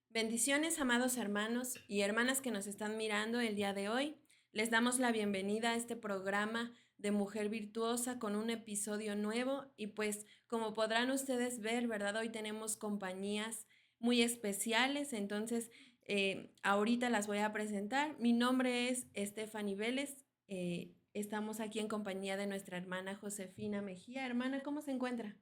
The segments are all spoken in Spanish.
Bendiciones, amados hermanos y hermanas que nos están mirando el día de hoy. Les damos la bienvenida a este programa de Mujer Virtuosa con un episodio nuevo y pues como podrán ustedes ver, ¿verdad? Hoy tenemos compañías muy especiales, entonces ahorita las voy a presentar. Mi nombre es Stephanie Vélez. Estamos aquí en compañía de nuestra hermana Josefina Mejía. Hermana, ¿cómo se encuentra?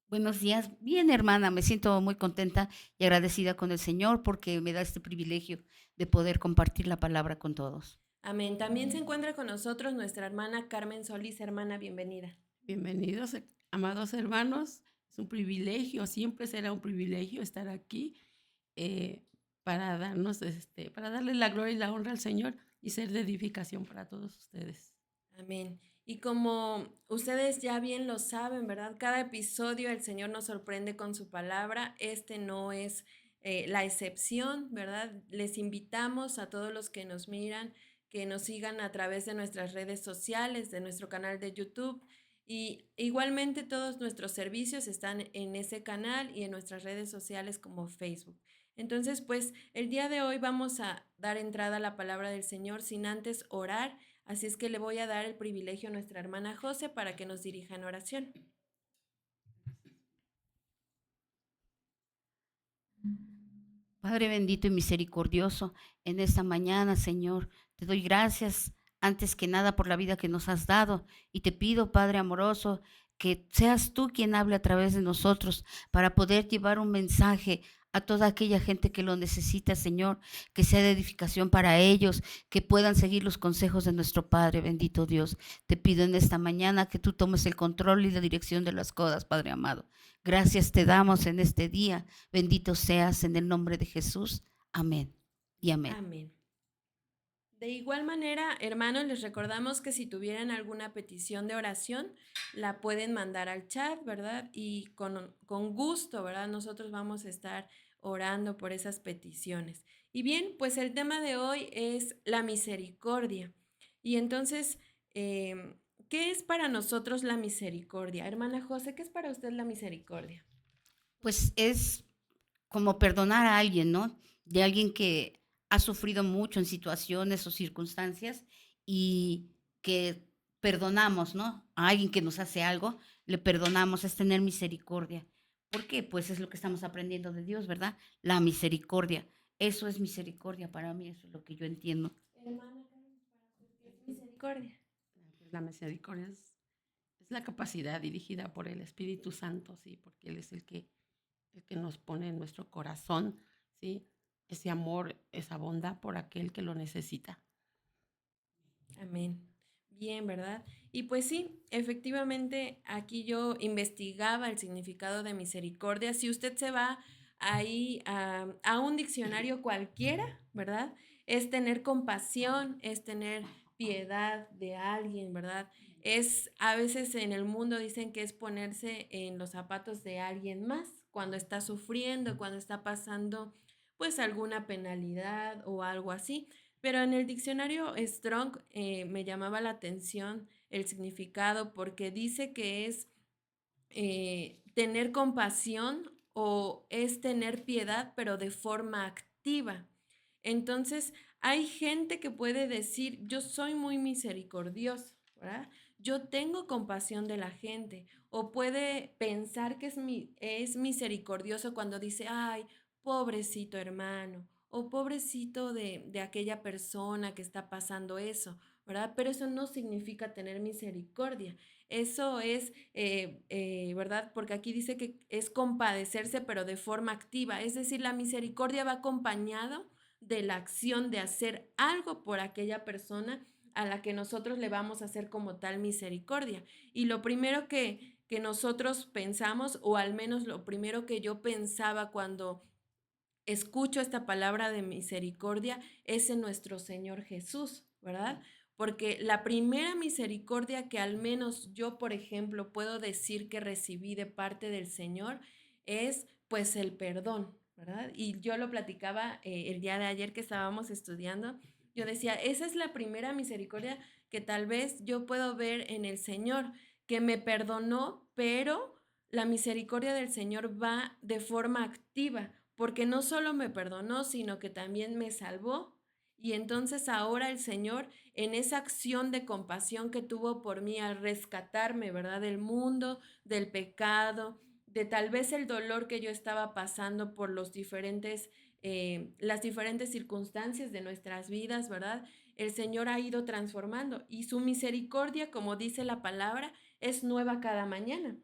Buenos días. Bien, hermana, me siento muy contenta y agradecida con el Señor porque me da este privilegio de poder compartir la palabra con todos. Amén. También se encuentra con nosotros nuestra hermana Carmen Solís. Hermana, bienvenida. Bienvenidos, amados hermanos. Es un privilegio, siempre será un privilegio estar aquí eh, para para darle la gloria y la honra al Señor y ser de edificación para todos ustedes. Amén. Y como ustedes ya bien lo saben, ¿verdad? Cada episodio el Señor nos sorprende con su palabra. Este no es la excepción, ¿verdad? Les invitamos a todos los que nos miran, que nos sigan a través de nuestras redes sociales, de nuestro canal de YouTube. Y igualmente todos nuestros servicios están en ese canal y en nuestras redes sociales como Facebook. Entonces, pues el día de hoy vamos a dar entrada a la palabra del Señor sin antes orar. Así es que le voy a dar el privilegio a nuestra hermana José para que nos dirija en oración. Padre bendito y misericordioso, en esta mañana, Señor, te doy gracias antes que nada por la vida que nos has dado y te pido, Padre amoroso, que seas tú quien hable a través de nosotros para poder llevar un mensaje a toda aquella gente que lo necesita, Señor, que sea de edificación para ellos, que puedan seguir los consejos de nuestro Padre, bendito Dios. Te pido en esta mañana que tú tomes el control y la dirección de las cosas, Padre amado. Gracias te damos en este día. Bendito seas en el nombre de Jesús. Amén y amén. Amén. De igual manera, hermanos, les recordamos que si tuvieran alguna petición de oración, la pueden mandar al chat, ¿verdad? Y con gusto, ¿verdad? Nosotros vamos a estar orando por esas peticiones. Y bien, pues el tema de hoy es la misericordia. Y entonces, ¿qué es para nosotros la misericordia? Hermana José, ¿qué es para usted la misericordia? Pues es como perdonar a alguien, ¿no? De alguien que ha sufrido mucho en situaciones o circunstancias y que perdonamos, ¿no? A alguien que nos hace algo, le perdonamos, es tener misericordia. ¿Por qué? Pues es lo que estamos aprendiendo de Dios, ¿verdad? La misericordia. Eso es misericordia para mí, eso es lo que yo entiendo. Hermana, ¿qué es misericordia? La misericordia es la capacidad dirigida por el Espíritu Santo, sí, porque Él es el que nos pone en nuestro corazón, sí, ese amor, esa bondad por aquel que lo necesita. Amén. Bien, ¿verdad? Y pues sí, efectivamente, aquí yo investigaba el significado de misericordia. Si usted se va ahí a un diccionario cualquiera, ¿verdad? Es tener compasión, es tener piedad de alguien, ¿verdad? Es a veces en el mundo dicen que es ponerse en los zapatos de alguien más cuando está sufriendo, cuando está pasando pues alguna penalidad o algo así. Pero en el diccionario Strong me llamaba la atención el significado porque dice que es tener compasión o es tener piedad, pero de forma activa. Entonces, hay gente que puede decir, yo soy muy misericordioso, ¿verdad? Yo tengo compasión de la gente. O puede pensar que es misericordioso cuando dice, ay, pobrecito hermano, o pobrecito de aquella persona que está pasando eso, ¿verdad? Pero eso no significa tener misericordia. Eso es, ¿verdad? Porque aquí dice que es compadecerse, pero de forma activa. Es decir, la misericordia va acompañado de la acción de hacer algo por aquella persona a la que nosotros le vamos a hacer como tal misericordia. Y lo primero que nosotros pensamos, o al menos lo primero que yo pensaba cuando escucho esta palabra de misericordia es en nuestro Señor Jesús, ¿verdad? Porque la primera misericordia que al menos yo, por ejemplo, puedo decir que recibí de parte del Señor es pues el perdón, ¿verdad? Y yo lo platicaba el día de ayer que estábamos estudiando. Yo decía, esa es la primera misericordia que tal vez yo puedo ver en el Señor, que me perdonó, pero la misericordia del Señor va de forma activa porque no solo me perdonó, sino que también me salvó. Y entonces ahora el Señor, en esa acción de compasión que tuvo por mí al rescatarme, ¿verdad? Del mundo, del pecado, de tal vez el dolor que yo estaba pasando por las diferentes circunstancias de nuestras vidas, ¿verdad? El Señor ha ido transformando y su misericordia, como dice la palabra, es nueva cada mañana.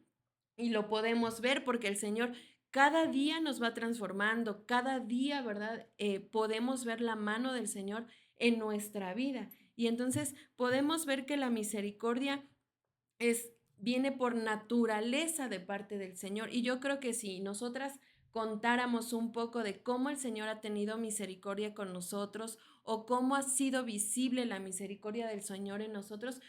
Y lo podemos ver porque el Señor cada día nos va transformando, cada día, ¿verdad? Podemos ver la mano del Señor en nuestra vida. Y entonces podemos ver que la misericordia viene por naturaleza de parte del Señor. Y yo creo que si nosotras contáramos un poco de cómo el Señor ha tenido misericordia con nosotros o cómo ha sido visible la misericordia del Señor en nosotros,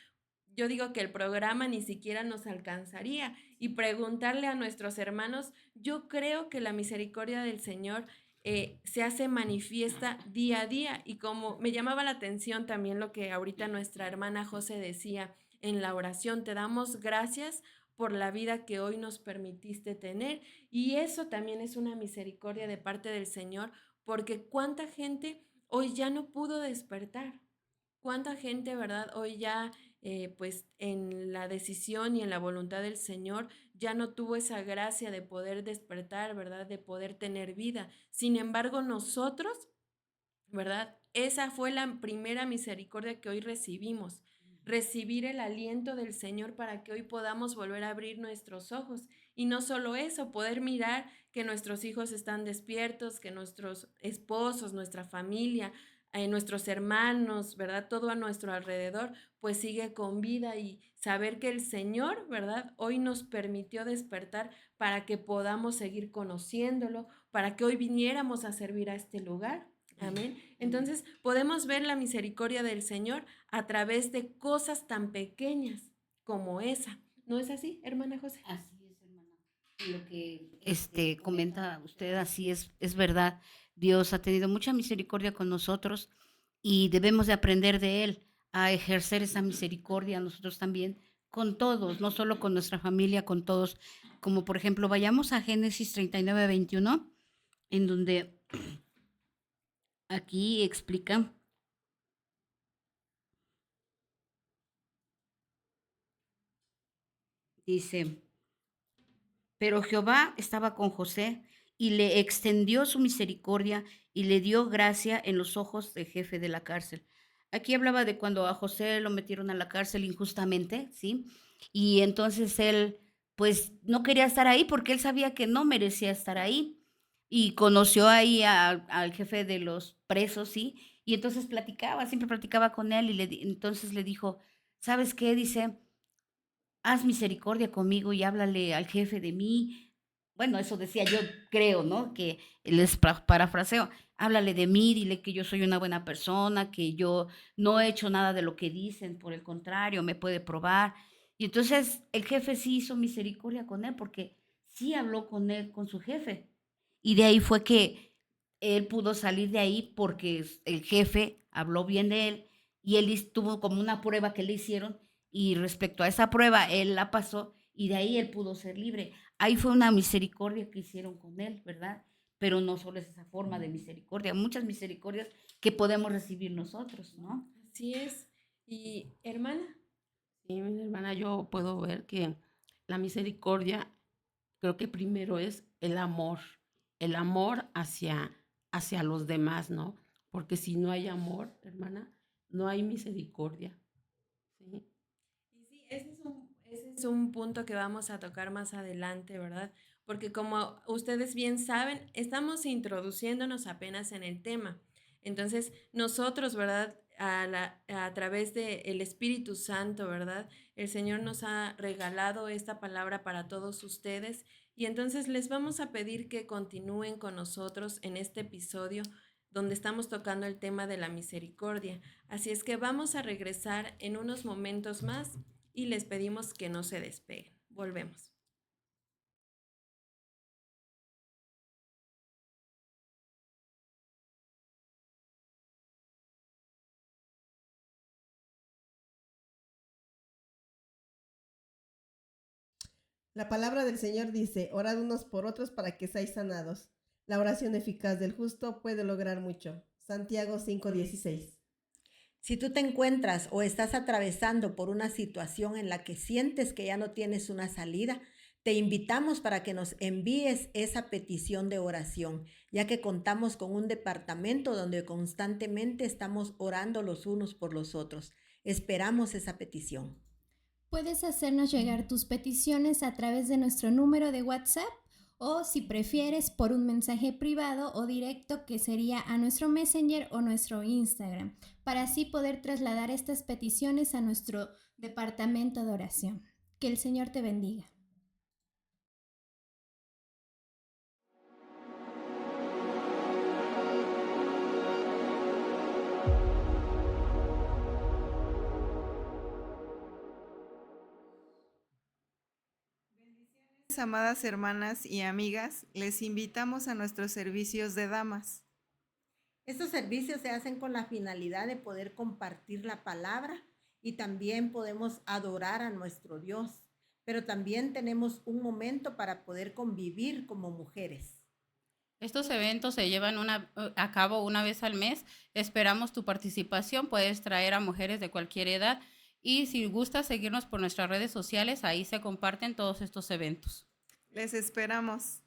yo digo que el programa ni siquiera nos alcanzaría. Y preguntarle a nuestros hermanos, yo creo que la misericordia del Señor se hace manifiesta día a día. Y como me llamaba la atención también lo que ahorita nuestra hermana José decía en la oración, te damos gracias por la vida que hoy nos permitiste tener. Y eso también es una misericordia de parte del Señor, porque cuánta gente hoy ya no pudo despertar. Cuánta gente, ¿verdad? Hoy ya, pues en la decisión y en la voluntad del Señor, ya no tuvo esa gracia de poder despertar, ¿verdad? De poder tener vida. Sin embargo, nosotros, ¿verdad? Esa fue la primera misericordia que hoy recibimos. Recibir el aliento del Señor para que hoy podamos volver a abrir nuestros ojos. Y no solo eso, poder mirar que nuestros hijos están despiertos, que nuestros esposos, nuestra familia, nuestros hermanos, ¿verdad? Todo a nuestro alrededor, pues sigue con vida y saber que el Señor, ¿verdad? Hoy nos permitió despertar para que podamos seguir conociéndolo, para que hoy viniéramos a servir a este lugar. Amén. Entonces podemos ver la misericordia del Señor a través de cosas tan pequeñas como esa. ¿No es así, hermana José? Así es, hermana. Lo que comenta usted, así es verdad. Dios ha tenido mucha misericordia con nosotros y debemos de aprender de Él a ejercer esa misericordia nosotros también con todos, no solo con nuestra familia, con todos. Como por ejemplo, vayamos a Génesis 39:21, en donde aquí explica, dice, pero Jehová estaba con José y le extendió su misericordia y le dio gracia en los ojos del jefe de la cárcel. Aquí hablaba de cuando a José lo metieron a la cárcel injustamente, ¿sí? Y entonces él, pues, no quería estar ahí porque él sabía que no merecía estar ahí. Y conoció ahí al jefe de los presos, ¿sí? Y entonces platicaba, siempre platicaba con él y entonces le dijo, ¿sabes qué? Dice, haz misericordia conmigo y háblale al jefe de mí. Bueno, eso decía yo, creo, ¿no? Que les parafraseo, háblale de mí, dile que yo soy una buena persona, que yo no he hecho nada de lo que dicen, por el contrario, me puede probar. Y entonces el jefe sí hizo misericordia con él porque sí habló con él, con su jefe. Y de ahí fue que él pudo salir de ahí porque el jefe habló bien de él y él tuvo como una prueba que le hicieron y respecto a esa prueba él la pasó y de ahí él pudo ser libre. Ahí fue una misericordia que hicieron con él, ¿verdad? Pero no solo es esa forma de misericordia, muchas misericordias que podemos recibir nosotros, ¿no? Así es. Y hermana, Sí, mi hermana, yo puedo ver que la misericordia, creo que primero es el amor hacia los demás, ¿no? Porque si no hay amor, hermana, no hay misericordia. ¿Sí? y sí, ese es un punto que vamos a tocar más adelante, ¿verdad? Porque como ustedes bien saben, estamos introduciéndonos apenas en el tema. Entonces, nosotros, ¿verdad? A través del Espíritu Santo, ¿verdad? El Señor nos ha regalado esta palabra para todos ustedes y entonces les vamos a pedir que continúen con nosotros en este episodio donde estamos tocando el tema de la misericordia. Así es que vamos a regresar en unos momentos más y les pedimos que no se despeguen. Volvemos. La palabra del Señor dice, orad unos por otros para que seáis sanados. La oración eficaz del justo puede lograr mucho. Santiago 5:16. Si tú te encuentras o estás atravesando por una situación en la que sientes que ya no tienes una salida, te invitamos para que nos envíes esa petición de oración, ya que contamos con un departamento donde constantemente estamos orando los unos por los otros. Esperamos esa petición. Puedes hacernos llegar tus peticiones a través de nuestro número de WhatsApp o, si prefieres, por un mensaje privado o directo, que sería a nuestro Messenger o nuestro Instagram, para así poder trasladar estas peticiones a nuestro departamento de oración. Que el Señor te bendiga. Amadas hermanas y amigas, les invitamos a nuestros servicios de damas. Estos servicios se hacen con la finalidad de poder compartir la palabra y también podemos adorar a nuestro Dios, pero también tenemos un momento para poder convivir como mujeres. Estos eventos se llevan a cabo una vez al mes. Esperamos tu participación. Puedes traer a mujeres de cualquier edad y si gustas seguirnos por nuestras redes sociales, ahí se comparten todos estos eventos. Les esperamos.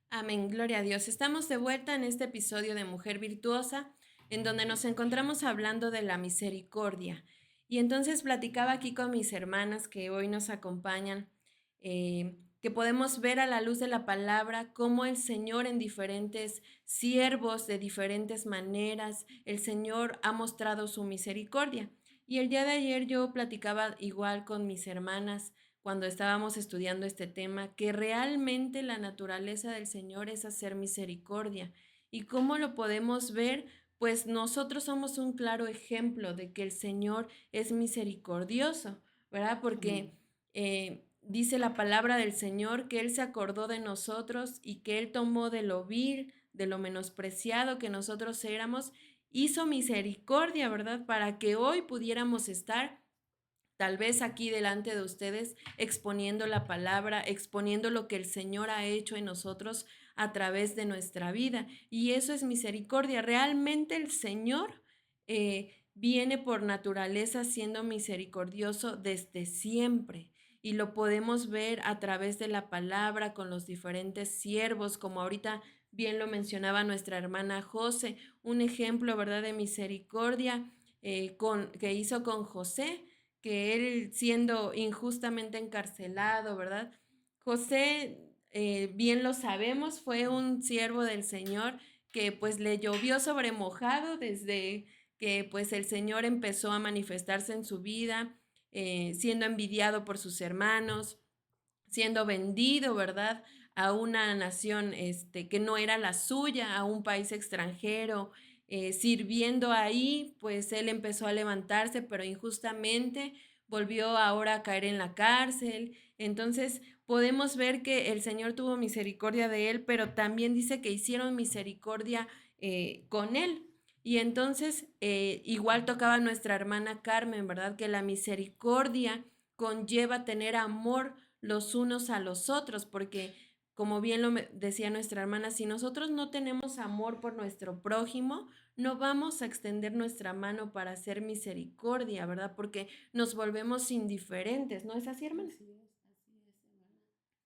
Amén, gloria a Dios. Estamos de vuelta en este episodio de Mujer Virtuosa, en donde nos encontramos hablando de la misericordia. Y entonces platicaba aquí con mis hermanas que hoy nos acompañan, que podemos ver a la luz de la palabra cómo el Señor en diferentes siervos, de diferentes maneras, el Señor ha mostrado su misericordia. Y el día de ayer yo platicaba igual con mis hermanas cuando estábamos estudiando este tema, que realmente la naturaleza del Señor es hacer misericordia. ¿Y cómo lo podemos ver? Pues nosotros somos un claro ejemplo de que el Señor es misericordioso, ¿verdad? Porque dice la palabra del Señor que Él se acordó de nosotros y que Él tomó de lo vil, de lo menospreciado que nosotros éramos, hizo misericordia, ¿verdad? Para que hoy pudiéramos estar tal vez aquí delante de ustedes, exponiendo la palabra, exponiendo lo que el Señor ha hecho en nosotros a través de nuestra vida. Y eso es misericordia. Realmente el Señor viene por naturaleza siendo misericordioso desde siempre. Y lo podemos ver a través de la palabra con los diferentes siervos, como ahorita bien lo mencionaba nuestra hermana José, un ejemplo, ¿verdad?, de misericordia que hizo con José, que él siendo injustamente encarcelado, ¿verdad? José, bien lo sabemos, fue un siervo del Señor que pues le llovió sobre mojado desde que pues el Señor empezó a manifestarse en su vida, siendo envidiado por sus hermanos, siendo vendido, ¿verdad?, a una nación que no era la suya, a un país extranjero, sirviendo ahí, pues él empezó a levantarse, pero injustamente volvió ahora a caer en la cárcel. Entonces podemos ver que el Señor tuvo misericordia de él, pero también dice que hicieron misericordia con él. Y entonces igual tocaba nuestra hermana Carmen, ¿verdad? Que la misericordia conlleva tener amor los unos a los otros, porque como bien lo decía nuestra hermana, si nosotros no tenemos amor por nuestro prójimo, no vamos a extender nuestra mano para hacer misericordia, ¿verdad? Porque nos volvemos indiferentes, ¿no es así, hermana? Así es, hermana.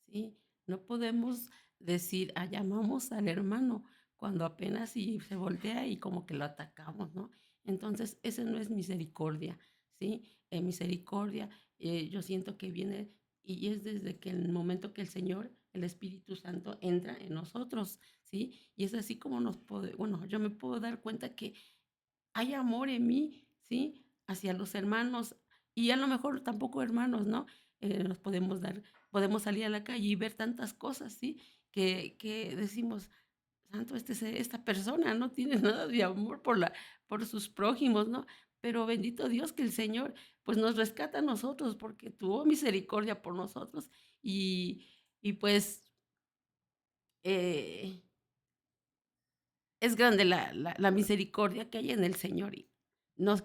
Sí, no podemos decir, llamamos al hermano cuando apenas si se voltea y como que lo atacamos, ¿no? Entonces, ese no es misericordia, ¿sí? Misericordia, yo siento que viene y es desde que el momento que el Señor, el Espíritu Santo, entra en nosotros, ¿sí? Y es así como bueno, yo me puedo dar cuenta que hay amor en mí, ¿sí? Hacia los hermanos, Y a lo mejor tampoco hermanos, ¿no? Nos podemos salir a la calle y ver tantas cosas, ¿sí? Que decimos, santo, esta persona no tiene nada de amor por sus prójimos, ¿no? Pero bendito Dios que el Señor pues nos rescata a nosotros porque tuvo misericordia por nosotros y pues eh, es grande la misericordia que hay en el Señor y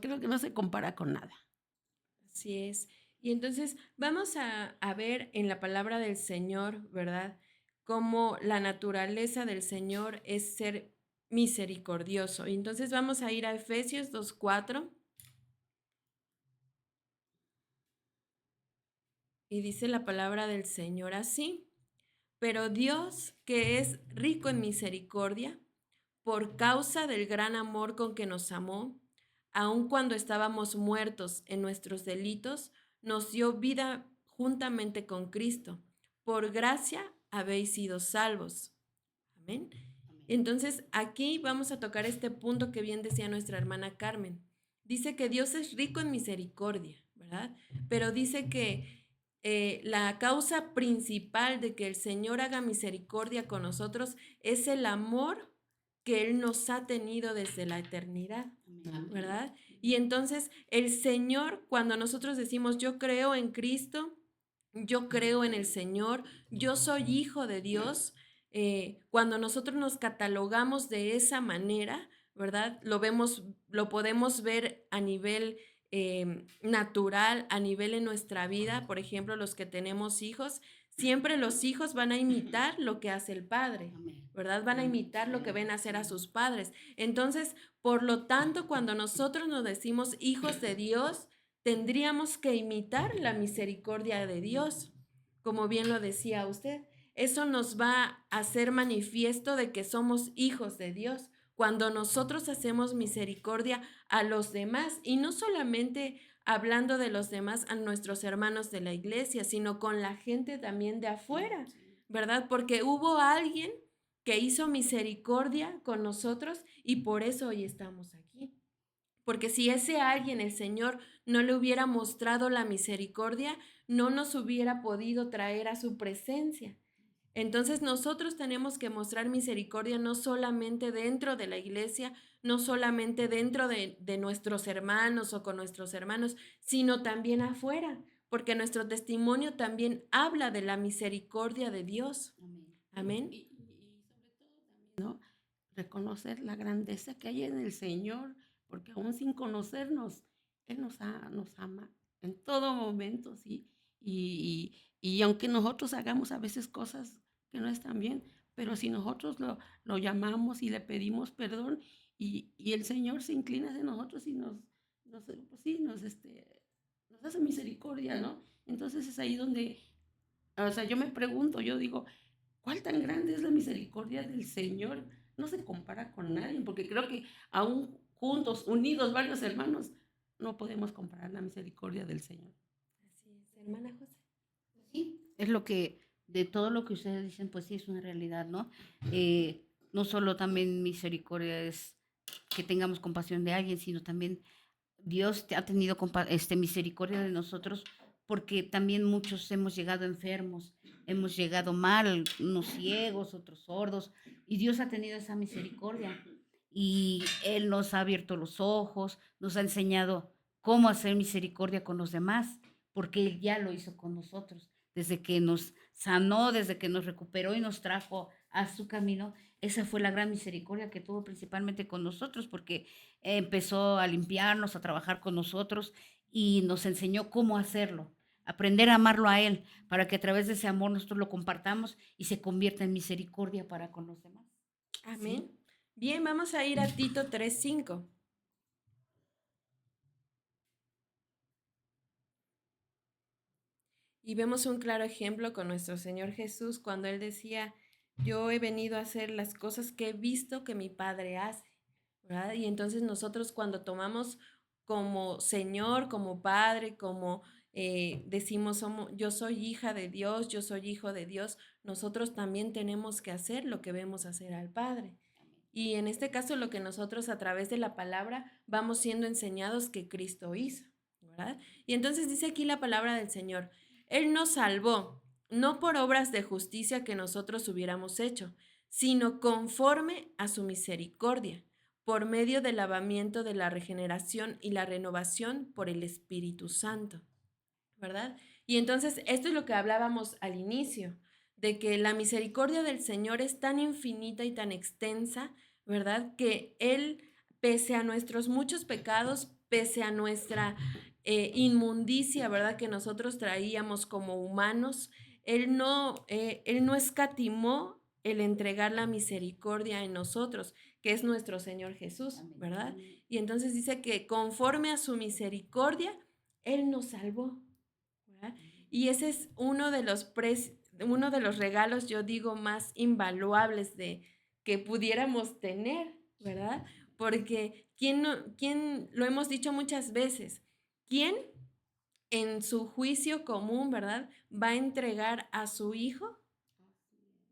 creo que no se compara con nada. Así es. Y entonces vamos a ver en la palabra del Señor, ¿verdad? Cómo la naturaleza del Señor es ser misericordioso. Y entonces vamos a ir a Efesios 2:4 y dice la palabra del Señor así: pero Dios, que es rico en misericordia, por causa del gran amor con que nos amó, aun cuando estábamos muertos en nuestros delitos, nos dio vida juntamente con Cristo. Por gracia habéis sido salvos. Amén. Entonces, aquí vamos a tocar este punto que bien decía nuestra hermana Carmen. Dice que Dios es rico en misericordia, ¿verdad? Pero dice que la causa principal de que el Señor haga misericordia con nosotros es el amor que Él nos ha tenido desde la eternidad, ¿verdad? Y entonces el Señor, cuando nosotros decimos, yo creo en Cristo, yo creo en el Señor, yo soy hijo de Dios, cuando nosotros nos catalogamos de esa manera, ¿verdad? Lo podemos ver a nivel natural, a nivel en nuestra vida. Por ejemplo, los que tenemos hijos, siempre los hijos van a imitar lo que hace el padre, ¿verdad? Van a imitar lo que ven hacer a sus padres. Entonces, por lo tanto, cuando nosotros nos decimos hijos de Dios, tendríamos que imitar la misericordia de Dios, como bien lo decía usted. Eso nos va a hacer manifiesto de que somos hijos de Dios cuando nosotros hacemos misericordia a los demás, y no solamente hablando de los demás, a nuestros hermanos de la iglesia, sino con la gente también de afuera, ¿verdad? Porque hubo alguien que hizo misericordia con nosotros y por eso hoy estamos aquí. Porque si ese alguien, el Señor, no le hubiera mostrado la misericordia, no nos hubiera podido traer a su presencia. Entonces nosotros tenemos que mostrar misericordia no solamente dentro de la iglesia, no solamente dentro de nuestros hermanos o con nuestros hermanos, sino también afuera, porque nuestro testimonio también habla de la misericordia de Dios. Amén. Y sobre todo también, ¿no? Reconocer la grandeza que hay en el Señor, porque aún sin conocernos, Él nos ama en todo momento, ¿sí? Y aunque nosotros hagamos a veces cosas que no están bien, pero si nosotros lo llamamos y le pedimos perdón, y el Señor se inclina hacia nosotros y pues sí, nos hace misericordia, ¿no? Entonces es ahí donde, o sea, yo me pregunto, yo digo, ¿cuál tan grande es la misericordia del Señor? No se compara con nadie, porque creo que aún juntos, unidos, varios hermanos, no podemos comparar la misericordia del Señor. Así es, hermana José. Sí, es lo que, de todo lo que ustedes dicen, pues sí es una realidad, ¿no? No solo también misericordia es que tengamos compasión de alguien, sino también Dios ha tenido misericordia de nosotros porque también muchos hemos llegado enfermos, hemos llegado mal, unos ciegos, otros sordos, y Dios ha tenido esa misericordia. Y Él nos ha abierto los ojos, nos ha enseñado cómo hacer misericordia con los demás, porque Él ya lo hizo con nosotros. Desde que nos sanó, desde que nos recuperó y nos trajo a su camino, esa fue la gran misericordia que tuvo principalmente con nosotros, porque empezó a limpiarnos, a trabajar con nosotros y nos enseñó cómo hacerlo, aprender a amarlo a Él, para que a través de ese amor nosotros lo compartamos y se convierta en misericordia para con los demás. Amén. ¿Sí? Bien, vamos a ir a Tito 3:5. Y vemos un claro ejemplo con nuestro Señor Jesús cuando Él decía, yo he venido a hacer las cosas que he visto que mi Padre hace, ¿verdad? Y entonces nosotros cuando tomamos como Señor, como Padre, como decimos, yo soy hija de Dios, yo soy hijo de Dios, nosotros también tenemos que hacer lo que vemos hacer al Padre. Y en este caso lo que nosotros a través de la palabra vamos siendo enseñados que Cristo hizo, ¿verdad? Y entonces dice aquí la palabra del Señor, Él nos salvó, no por obras de justicia que nosotros hubiéramos hecho, sino conforme a su misericordia, por medio del lavamiento de la regeneración y la renovación por el Espíritu Santo, ¿verdad? Y entonces esto es lo que hablábamos al inicio, de que la misericordia del Señor es tan infinita y tan extensa, ¿verdad? Que Él, pese a nuestros muchos pecados, pese a nuestra inmundicia, ¿verdad? Que nosotros traíamos como humanos, Él no escatimó el entregar la misericordia en nosotros, que es nuestro Señor Jesús, ¿verdad? Y entonces dice que conforme a su misericordia, Él nos salvó, ¿verdad? Y ese es uno de los regalos, yo digo, más invaluables de que pudiéramos tener, ¿verdad? Porque quién lo hemos dicho muchas veces, ¿quién en su juicio común, ¿verdad? Va a entregar a su hijo,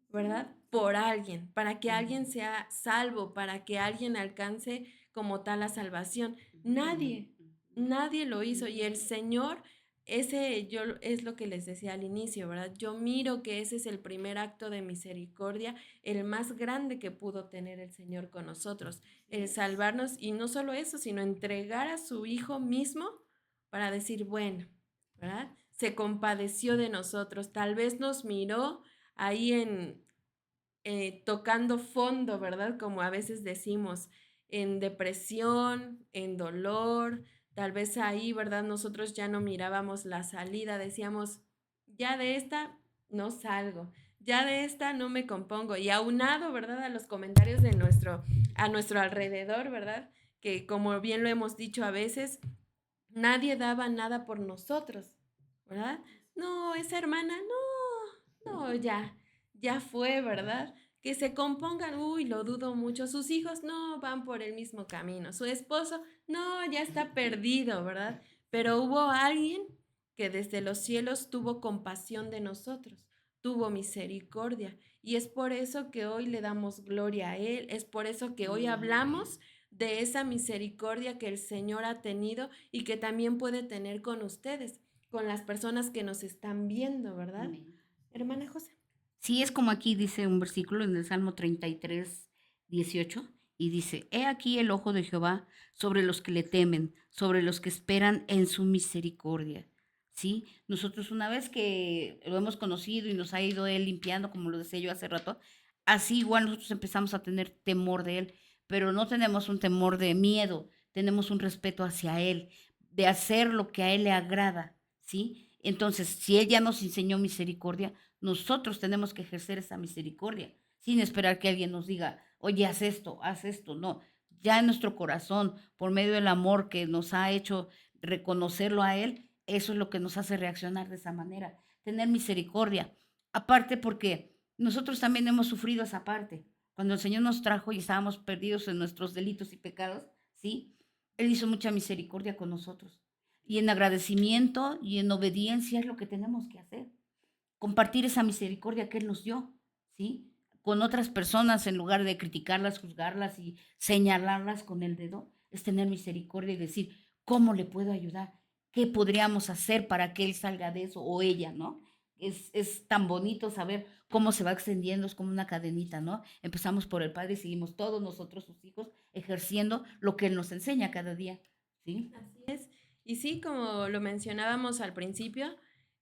¿verdad? Por alguien, para que alguien sea salvo, para que alguien alcance como tal la salvación. Nadie, nadie lo hizo. Y el Señor, es lo que les decía al inicio, ¿verdad? Yo miro que ese es el primer acto de misericordia, el más grande que pudo tener el Señor con nosotros, el salvarnos y no solo eso, sino entregar a su Hijo mismo para decir, bueno, ¿verdad? Se compadeció de nosotros, tal vez nos miró ahí tocando fondo, ¿verdad? Como a veces decimos, en depresión, en dolor, tal vez ahí, ¿verdad? Nosotros ya no mirábamos la salida, decíamos, ya de esta no salgo, ya de esta no me compongo. Y aunado, ¿verdad? A los comentarios a nuestro alrededor, ¿verdad? Que como bien lo hemos dicho a veces, nadie daba nada por nosotros, ¿verdad? No, esa hermana, no, ya fue, ¿verdad? Que se compongan, uy, lo dudo mucho. Sus hijos no van por el mismo camino. Su esposo, no, ya está perdido, ¿verdad? Pero hubo alguien que desde los cielos tuvo compasión de nosotros, tuvo misericordia. Y es por eso que hoy le damos gloria a Él, es por eso que hoy hablamos de esa misericordia que el Señor ha tenido y que también puede tener con ustedes, con las personas que nos están viendo, ¿verdad? Amén. Hermana José. Sí, es como aquí dice un versículo en el Salmo 33, 18, y dice, He aquí el ojo de Jehová sobre los que le temen, sobre los que esperan en su misericordia. ¿Sí? Nosotros una vez que lo hemos conocido y nos ha ido Él limpiando, como lo decía yo hace rato, así igual nosotros empezamos a tener temor de Él, pero no tenemos un temor de miedo, tenemos un respeto hacia Él, de hacer lo que a Él le agrada, ¿sí? Entonces, si Él ya nos enseñó misericordia, nosotros tenemos que ejercer esa misericordia, sin esperar que alguien nos diga, oye, haz esto. No, ya en nuestro corazón, por medio del amor que nos ha hecho reconocerlo a Él, eso es lo que nos hace reaccionar de esa manera, tener misericordia. Aparte porque nosotros también hemos sufrido esa parte. Cuando el Señor nos trajo y estábamos perdidos en nuestros delitos y pecados, ¿sí? Él hizo mucha misericordia con nosotros. Y en agradecimiento y en obediencia es lo que tenemos que hacer, compartir esa misericordia que Él nos dio, ¿sí? Con otras personas, en lugar de criticarlas, juzgarlas y señalarlas con el dedo, es tener misericordia y decir, ¿cómo le puedo ayudar? ¿Qué podríamos hacer para que él salga de eso o ella, ¿no? Es tan bonito saber cómo se va extendiendo, es como una cadenita, ¿no? Empezamos por el Padre y seguimos todos nosotros, sus hijos, ejerciendo lo que Él nos enseña cada día, ¿sí? Así es. Y sí, como lo mencionábamos al principio,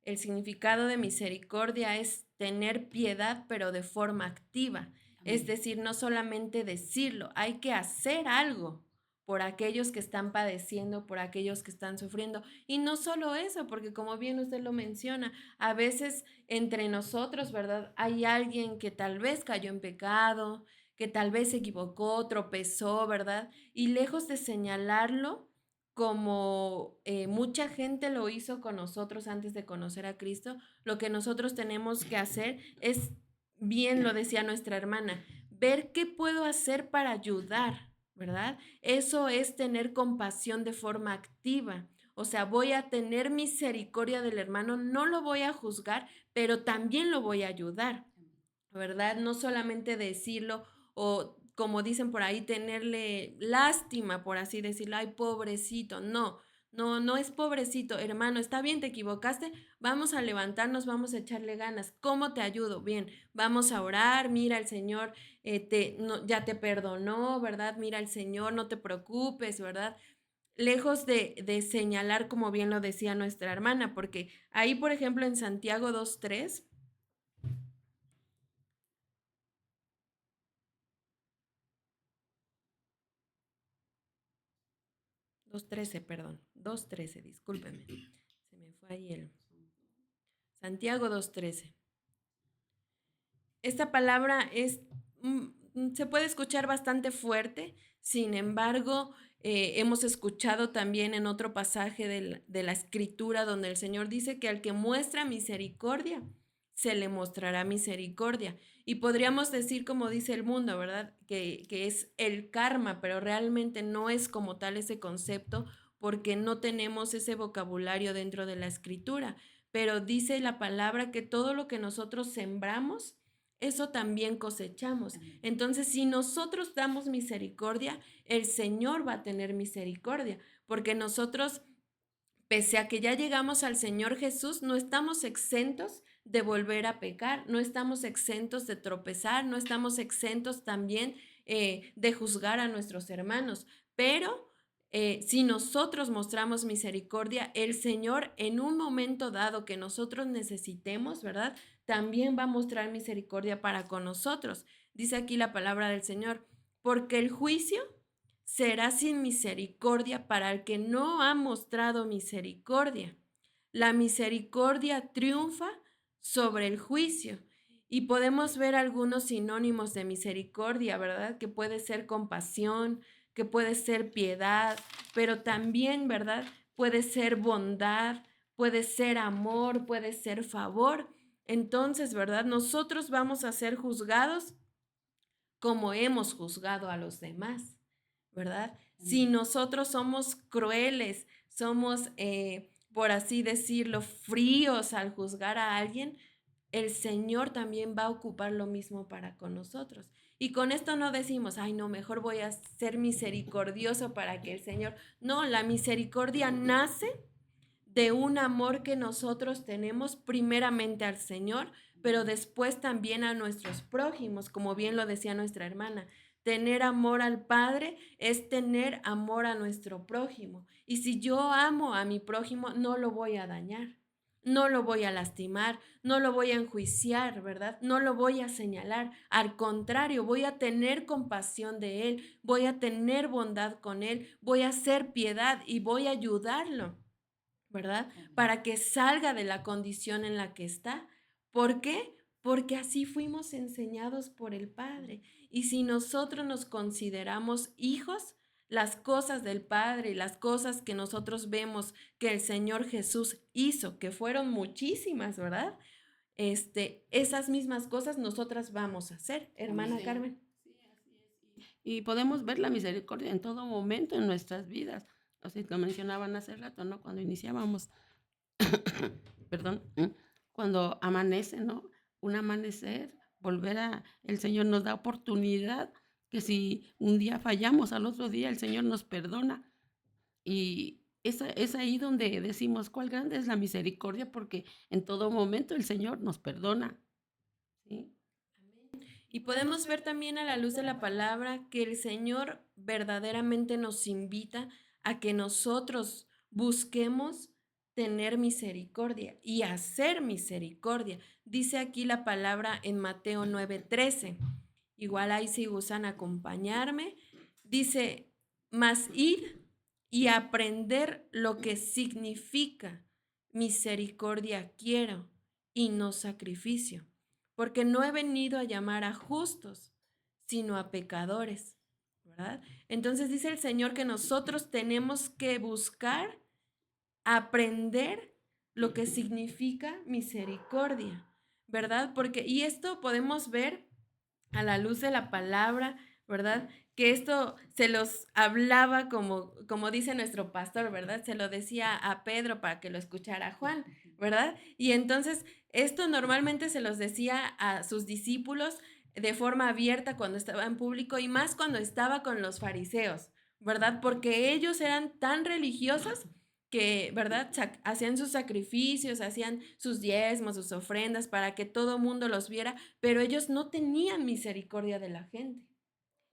el significado de misericordia es tener piedad, pero de forma activa. Es Amén. decir, no solamente decirlo, hay que hacer algo por aquellos que están padeciendo, por aquellos que están sufriendo. Y no solo eso, porque como bien usted lo menciona, a veces entre nosotros, ¿verdad? Hay alguien que tal vez cayó en pecado, que tal vez se equivocó, tropezó, ¿verdad? Y lejos de señalarlo, como mucha gente lo hizo con nosotros antes de conocer a Cristo, lo que nosotros tenemos que hacer es, bien lo decía nuestra hermana, ver qué puedo hacer para ayudar, ¿verdad? Eso es tener compasión de forma activa. O sea, voy a tener misericordia del hermano, no lo voy a juzgar, pero también lo voy a ayudar, ¿verdad? No solamente decirlo o como dicen por ahí, tenerle lástima, por así decirlo, ay, pobrecito, no, No, no es pobrecito, hermano, está bien, te equivocaste, vamos a levantarnos, vamos a echarle ganas. ¿Cómo te ayudo? Bien, vamos a orar, mira, el Señor ya te perdonó, ¿verdad? Mira, el Señor, no te preocupes, ¿verdad? Lejos de señalar, como bien lo decía nuestra hermana, porque ahí, por ejemplo, en Santiago 2:3, 2:13, perdón, 2:13, discúlpeme, se me fue ahí el Santiago 2:13. Esta palabra se puede escuchar bastante fuerte, sin embargo, hemos escuchado también en otro pasaje de la Escritura donde el Señor dice que al que muestra misericordia, se le mostrará misericordia. Y podríamos decir, como dice el mundo, ¿verdad? Que es el karma, pero realmente no es como tal ese concepto porque no tenemos ese vocabulario dentro de la Escritura. Pero dice la palabra que todo lo que nosotros sembramos, eso también cosechamos. Entonces, si nosotros damos misericordia, el Señor va a tener misericordia, porque nosotros, pese a que ya llegamos al Señor Jesús, no estamos exentos de volver a pecar, no estamos exentos de tropezar, no estamos exentos también de juzgar a nuestros hermanos, pero si nosotros mostramos misericordia, el Señor en un momento dado que nosotros necesitemos, ¿verdad? También va a mostrar misericordia para con nosotros. Dice aquí la palabra del Señor, porque el juicio será sin misericordia para el que no ha mostrado misericordia. La misericordia triunfa sobre el juicio. Y podemos ver algunos sinónimos de misericordia, ¿verdad? Que puede ser compasión, que puede ser piedad, pero también, ¿verdad? Puede ser bondad, puede ser amor, puede ser favor. Entonces, ¿verdad? Nosotros vamos a ser juzgados como hemos juzgado a los demás, ¿verdad? Si nosotros somos crueles, somos, por así decirlo, fríos al juzgar a alguien, el Señor también va a ocupar lo mismo para con nosotros. Y con esto no decimos, ay, no, mejor voy a ser misericordioso para que el Señor... No, la misericordia nace de un amor que nosotros tenemos primeramente al Señor, pero después también a nuestros prójimos, como bien lo decía nuestra hermana. Tener amor al Padre es tener amor a nuestro prójimo. Y si yo amo a mi prójimo, no lo voy a dañar, no lo voy a lastimar, no lo voy a enjuiciar, ¿verdad? No lo voy a señalar. Al contrario, voy a tener compasión de él, voy a tener bondad con él, voy a hacer piedad y voy a ayudarlo, ¿verdad? Para que salga de la condición en la que está. ¿Por qué? Porque así fuimos enseñados por el Padre. Y si nosotros nos consideramos hijos, las cosas del Padre, las cosas que nosotros vemos que el Señor Jesús hizo, que fueron muchísimas, ¿verdad? Esas mismas cosas nosotras vamos a hacer, hermana Sí, Carmen. sí, así es. Y podemos ver la misericordia en todo momento en nuestras vidas. O sea, lo mencionaban hace rato, ¿no? Cuando iniciábamos, perdón, cuando amanece, ¿no? Un amanecer, el Señor nos da oportunidad que si un día fallamos, al otro día el Señor nos perdona. Y es ahí donde decimos cuál grande es la misericordia, porque en todo momento el Señor nos perdona. ¿Sí? Y podemos ver también a la luz de la palabra que el Señor verdaderamente nos invita a que nosotros busquemos tener misericordia y hacer misericordia. Dice aquí la palabra en Mateo 9:13. Igual ahí si gustan acompañarme. Dice, mas ir y aprender lo que significa misericordia quiero y no sacrificio, porque no he venido a llamar a justos, sino a pecadores, ¿verdad? Entonces dice el Señor que nosotros tenemos que buscar aprender lo que significa misericordia, ¿verdad? Porque, y esto podemos ver a la luz de la palabra, ¿verdad? Que esto se los hablaba como dice nuestro pastor, ¿verdad? Se lo decía a Pedro para que lo escuchara Juan, ¿verdad? Y entonces esto normalmente se los decía a sus discípulos de forma abierta cuando estaba en público y más cuando estaba con los fariseos, ¿verdad? Porque ellos eran tan religiosos que, ¿verdad? Hacían sus sacrificios, hacían sus diezmos, sus ofrendas para que todo mundo los viera, pero ellos no tenían misericordia de la gente.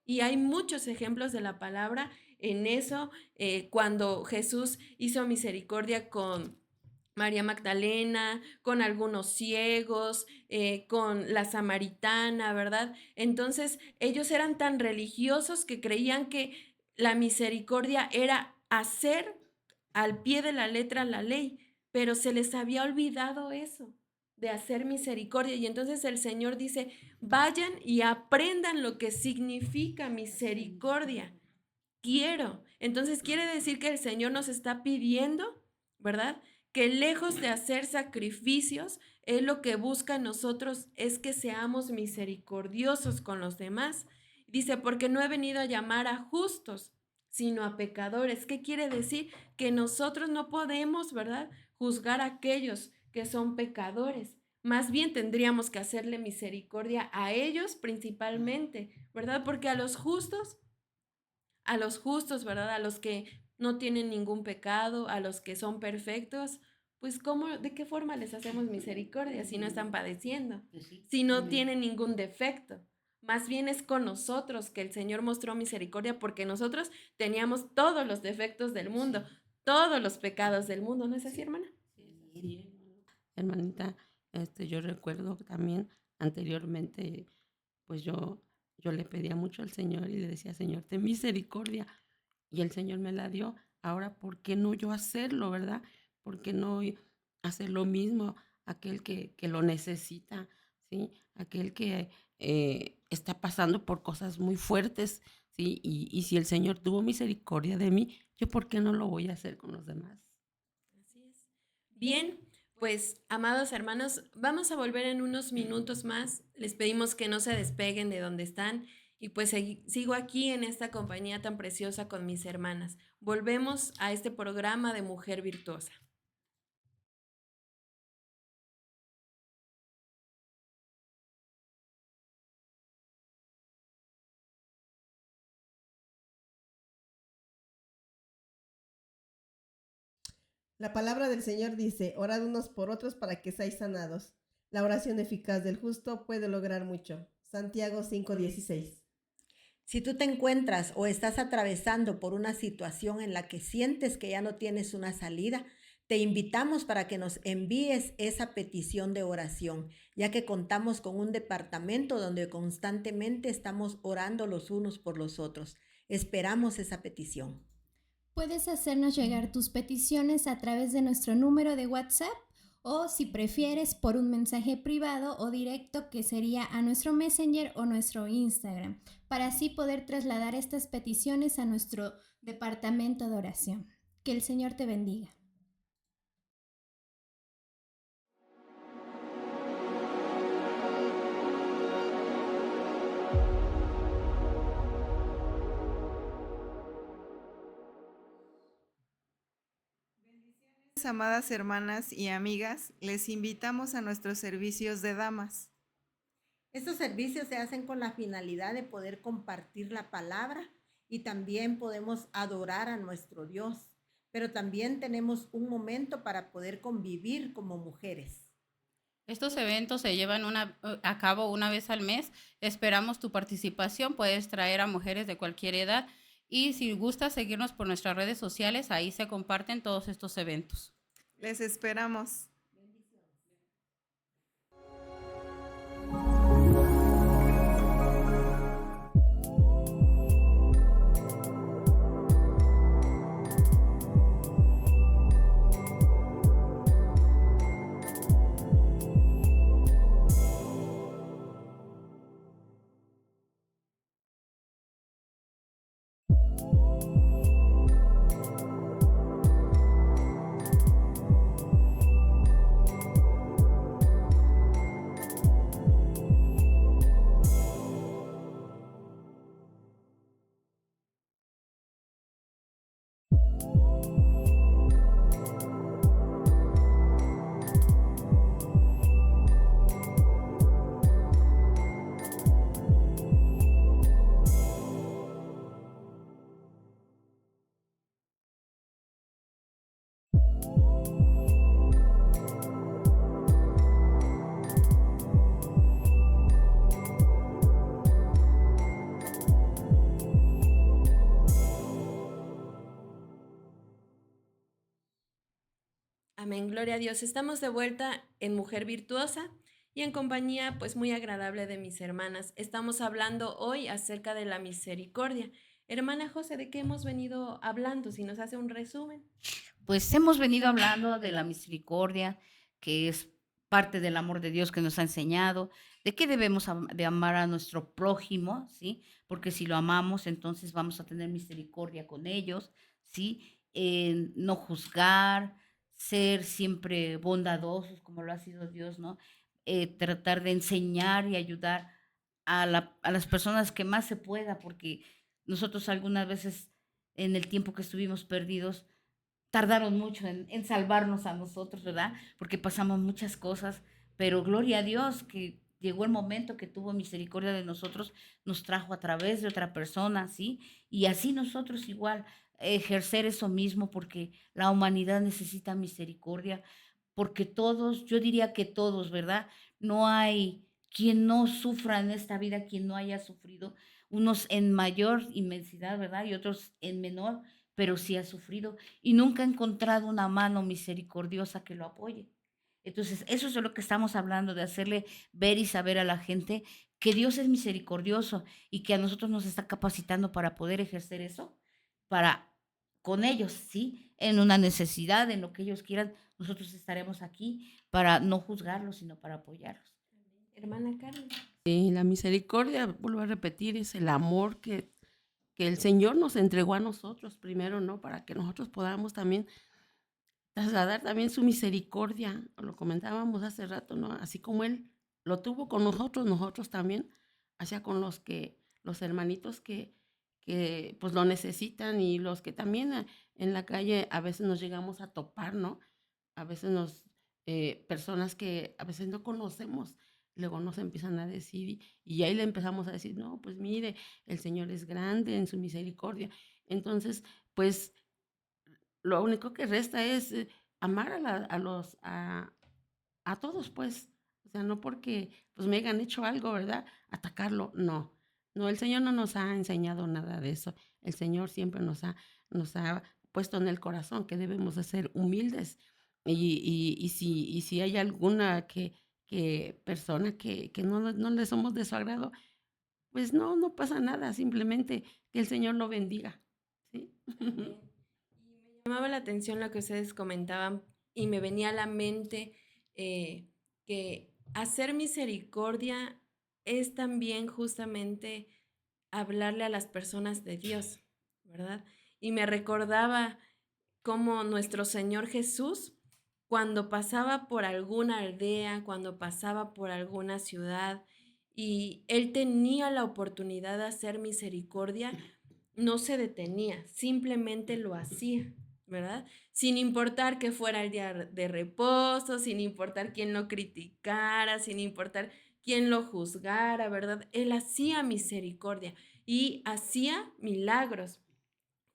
Y hay muchos ejemplos de la palabra en eso, cuando Jesús hizo misericordia con María Magdalena, con algunos ciegos, con la samaritana, ¿verdad? Entonces ellos eran tan religiosos que creían que la misericordia era hacer al pie de la letra la ley, pero se les había olvidado eso de hacer misericordia. Y entonces el Señor dice, vayan y aprendan lo que significa misericordia. Quiero. Entonces quiere decir que el Señor nos está pidiendo, ¿verdad? Que lejos de hacer sacrificios, Él lo que busca en nosotros es que seamos misericordiosos con los demás. Dice, porque no he venido a llamar a justos, sino a pecadores. ¿Qué quiere decir? Que nosotros no podemos, ¿verdad?, juzgar a aquellos que son pecadores. Más bien tendríamos que hacerle misericordia a ellos principalmente, ¿verdad? Porque a los justos, ¿verdad? A los que no tienen ningún pecado, a los que son perfectos, pues ¿cómo, de qué forma les hacemos misericordia si no están padeciendo, si no tienen ningún defecto? Más bien es con nosotros que el Señor mostró misericordia porque nosotros teníamos todos los defectos del mundo, todos los pecados del mundo, ¿no es así, hermana? Hermanita, yo recuerdo también anteriormente, pues yo le pedía mucho al Señor y le decía, Señor, ten misericordia. Y el Señor me la dio. Ahora, ¿por qué no yo hacerlo, verdad? ¿Por qué no hacer lo mismo aquel que lo necesita, ¿sí? Aquel que está pasando por cosas muy fuertes, ¿sí? Y si el Señor tuvo misericordia de mí, ¿yo por qué no lo voy a hacer con los demás? Así es. Bien, pues amados hermanos, vamos a volver en unos minutos más. Les pedimos que no se despeguen de donde están y pues sigo aquí en esta compañía tan preciosa con mis hermanas. Volvemos a este programa de Mujer Virtuosa. La palabra del Señor dice, orad unos por otros para que seáis sanados. La oración eficaz del justo puede lograr mucho. Santiago 5:16. Si tú te encuentras o estás atravesando por una situación en la que sientes que ya no tienes una salida, te invitamos para que nos envíes esa petición de oración, ya que contamos con un departamento donde constantemente estamos orando los unos por los otros. Esperamos esa petición. Puedes hacernos llegar tus peticiones a través de nuestro número de WhatsApp o, si prefieres, por un mensaje privado o directo que sería a nuestro Messenger o nuestro Instagram, para así poder trasladar estas peticiones a nuestro departamento de oración. Que el Señor te bendiga. Amadas hermanas y amigas, les invitamos a nuestros servicios de damas. Estos servicios se hacen con la finalidad de poder compartir la palabra y también podemos adorar a nuestro Dios, pero también tenemos un momento para poder convivir como mujeres. Estos eventos se llevan a cabo una vez al mes. Esperamos tu participación. Puedes traer a mujeres de cualquier edad. Y si gustas seguirnos por nuestras redes sociales, ahí se comparten todos estos eventos. Les esperamos. gloria a Dios. Estamos de vuelta en Mujer Virtuosa y en compañía pues muy agradable de mis hermanas. Estamos hablando hoy acerca de la misericordia. Hermana José, ¿de qué hemos venido hablando? Si nos hace un resumen. Pues hemos venido hablando de la misericordia, que es parte del amor de Dios que nos ha enseñado, de que debemos de amar a nuestro prójimo, ¿sí? Porque si lo amamos, entonces vamos a tener misericordia con ellos, ¿sí? No juzgar, ser siempre bondadosos, como lo ha sido Dios, ¿no? Tratar de enseñar y ayudar a las personas que más se pueda, porque nosotros algunas veces en el tiempo que estuvimos perdidos, tardaron mucho en salvarnos a nosotros, ¿verdad? Porque pasamos muchas cosas, pero gloria a Dios que llegó el momento que tuvo misericordia de nosotros, nos trajo a través de otra persona, ¿sí? Y así nosotros igual ejercer eso mismo, porque la humanidad necesita misericordia, porque todos, yo diría que todos, ¿verdad? No hay quien no sufra en esta vida, quien no haya sufrido, unos en mayor inmensidad, ¿verdad? Y otros en menor, pero sí ha sufrido y nunca ha encontrado una mano misericordiosa que lo apoye. Entonces, eso es de lo que estamos hablando, de hacerle ver y saber a la gente que Dios es misericordioso y que a nosotros nos está capacitando para poder ejercer eso, para con ellos, ¿sí? En una necesidad, en lo que ellos quieran, nosotros estaremos aquí para no juzgarlos, sino para apoyarlos. Hermana Carmen. Sí, la misericordia, vuelvo a repetir, es el amor que el Señor nos entregó a nosotros primero, ¿no? Para que nosotros podamos también trasladar también su misericordia, lo comentábamos hace rato, ¿no? Así como Él lo tuvo con nosotros, nosotros también, hacia con los hermanitos que pues lo necesitan y los que también en la calle a veces nos llegamos a topar, ¿no? A veces personas que a veces no conocemos, luego nos empiezan a decir y ahí le empezamos a decir, no, pues mire, el Señor es grande en su misericordia. Entonces, pues lo único que resta es amar a todos, pues. O sea, no porque pues me hayan hecho algo, ¿verdad? Atacarlo, no. No, el Señor no nos ha enseñado nada de eso. El Señor siempre nos ha puesto en el corazón que debemos de ser humildes. Y si hay alguna persona que no le somos de su agrado, pues no pasa nada. Simplemente que el Señor lo bendiga. ¿Sí? Amén. Y me llamaba la atención lo que ustedes comentaban y me venía a la mente que hacer misericordia es también justamente hablarle a las personas de Dios, ¿verdad? Y me recordaba cómo nuestro Señor Jesús, cuando pasaba por alguna aldea, cuando pasaba por alguna ciudad, y Él tenía la oportunidad de hacer misericordia, no se detenía, simplemente lo hacía, ¿verdad? Sin importar que fuera el día de reposo, sin importar quién lo criticara, sin importar quién lo juzgara, ¿verdad? Él hacía misericordia y hacía milagros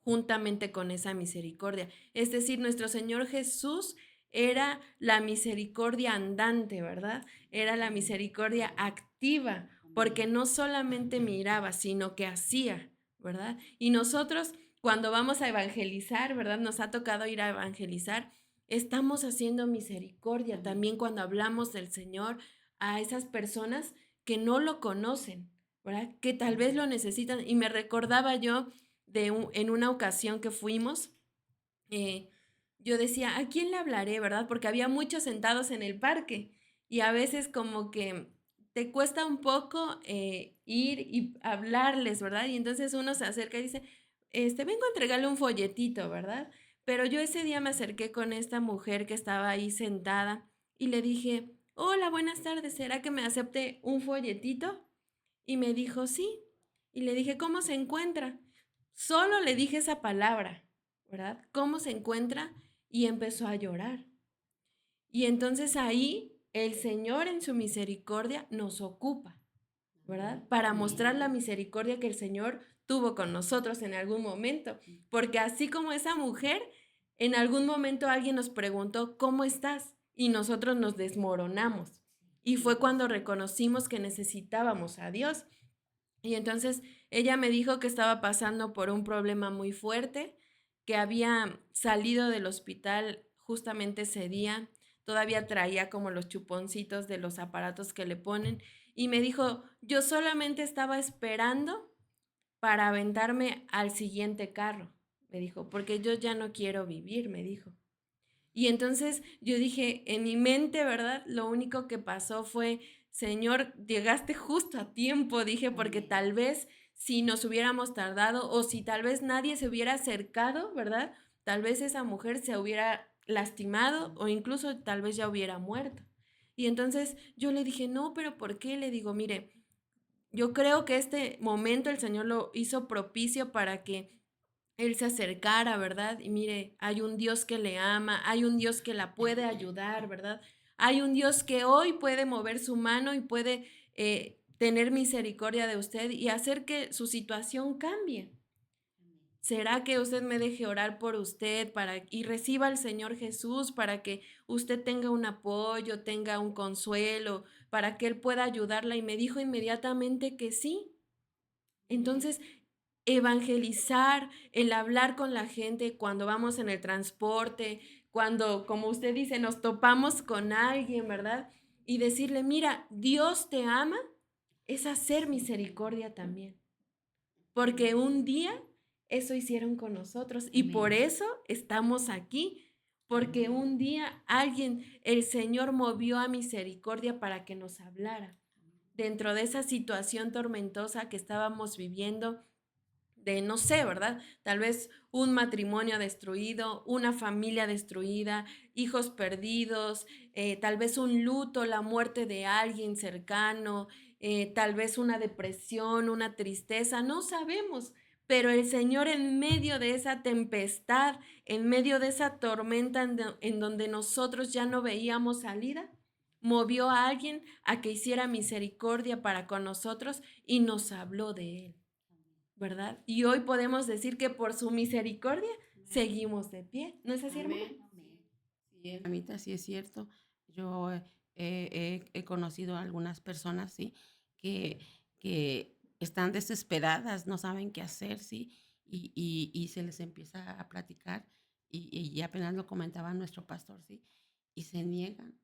juntamente con esa misericordia. Es decir, nuestro Señor Jesús era la misericordia andante, ¿verdad? Era la misericordia activa, porque no solamente miraba, sino que hacía, ¿verdad? Y nosotros, cuando vamos a evangelizar, ¿verdad? Nos ha tocado ir a evangelizar, estamos haciendo misericordia también cuando hablamos del Señor a esas personas que no lo conocen, ¿verdad? Que tal vez lo necesitan. Y me recordaba yo en una ocasión que fuimos, yo decía, ¿a quién le hablaré, verdad? Porque había muchos sentados en el parque y a veces como que te cuesta un poco ir y hablarles, ¿verdad? Y entonces uno se acerca y dice, vengo a entregarle un folletito, ¿verdad? Pero yo ese día me acerqué con esta mujer que estaba ahí sentada y le dije, hola, buenas tardes, ¿será que me acepte un folletito? Y me dijo, sí. Y le dije, ¿cómo se encuentra? Solo le dije esa palabra, ¿verdad? ¿Cómo se encuentra? Y empezó a llorar. Y entonces ahí el Señor en su misericordia nos ocupa, ¿verdad? Para mostrar la misericordia que el Señor tuvo con nosotros en algún momento. Porque así como esa mujer, en algún momento alguien nos preguntó, ¿cómo estás? Y nosotros nos desmoronamos. Y fue cuando reconocimos que necesitábamos a Dios. Y entonces ella me dijo que estaba pasando por un problema muy fuerte, que había salido del hospital justamente ese día todavía traía como los chuponcitos de los aparatos que le ponen, y me dijo, yo solamente estaba esperando para aventarme al siguiente carro, me dijo, porque yo ya no quiero vivir, me dijo. Y entonces yo dije, en mi mente, ¿verdad? Lo único que pasó fue, Señor, llegaste justo a tiempo, dije, porque tal vez si nos hubiéramos tardado o si tal vez nadie se hubiera acercado, ¿verdad? Tal vez esa mujer se hubiera lastimado o incluso tal vez ya hubiera muerto. Y entonces yo le dije, no, pero ¿por qué? Le digo, mire, yo creo que este momento el Señor lo hizo propicio para que él se acercara, ¿verdad? Y mire, hay un Dios que le ama, hay un Dios que la puede ayudar, ¿verdad? Hay un Dios que hoy puede mover su mano y puede tener misericordia de usted y hacer que su situación cambie. ¿Será que usted me deje orar por usted y reciba al Señor Jesús para que usted tenga un apoyo, tenga un consuelo, para que Él pueda ayudarla? Y me dijo inmediatamente que sí. Entonces, evangelizar, el hablar con la gente cuando vamos en el transporte, cuando, como usted dice, nos topamos con alguien, ¿verdad? Y decirle, mira, Dios te ama, es hacer misericordia también. Porque un día eso hicieron con nosotros y por eso estamos aquí. Porque un día el Señor movió a misericordia para que nos hablara. Dentro de esa situación tormentosa que estábamos viviendo, de no sé, ¿verdad? Tal vez un matrimonio destruido, una familia destruida, hijos perdidos, tal vez un luto, la muerte de alguien cercano, tal vez una depresión, una tristeza, no sabemos. Pero el Señor en medio de esa tempestad, en medio de esa tormenta en donde nosotros ya no veíamos salida, movió a alguien a que hiciera misericordia para con nosotros y nos habló de Él, ¿verdad? Y hoy podemos decir que por su misericordia seguimos de pie. ¿No es así, hermano? Sí, mamita, sí es cierto. Yo he conocido a algunas personas, sí, que están desesperadas, no saben qué hacer, sí, y se les empieza a platicar, y apenas lo comentaba nuestro pastor, sí, y se niegan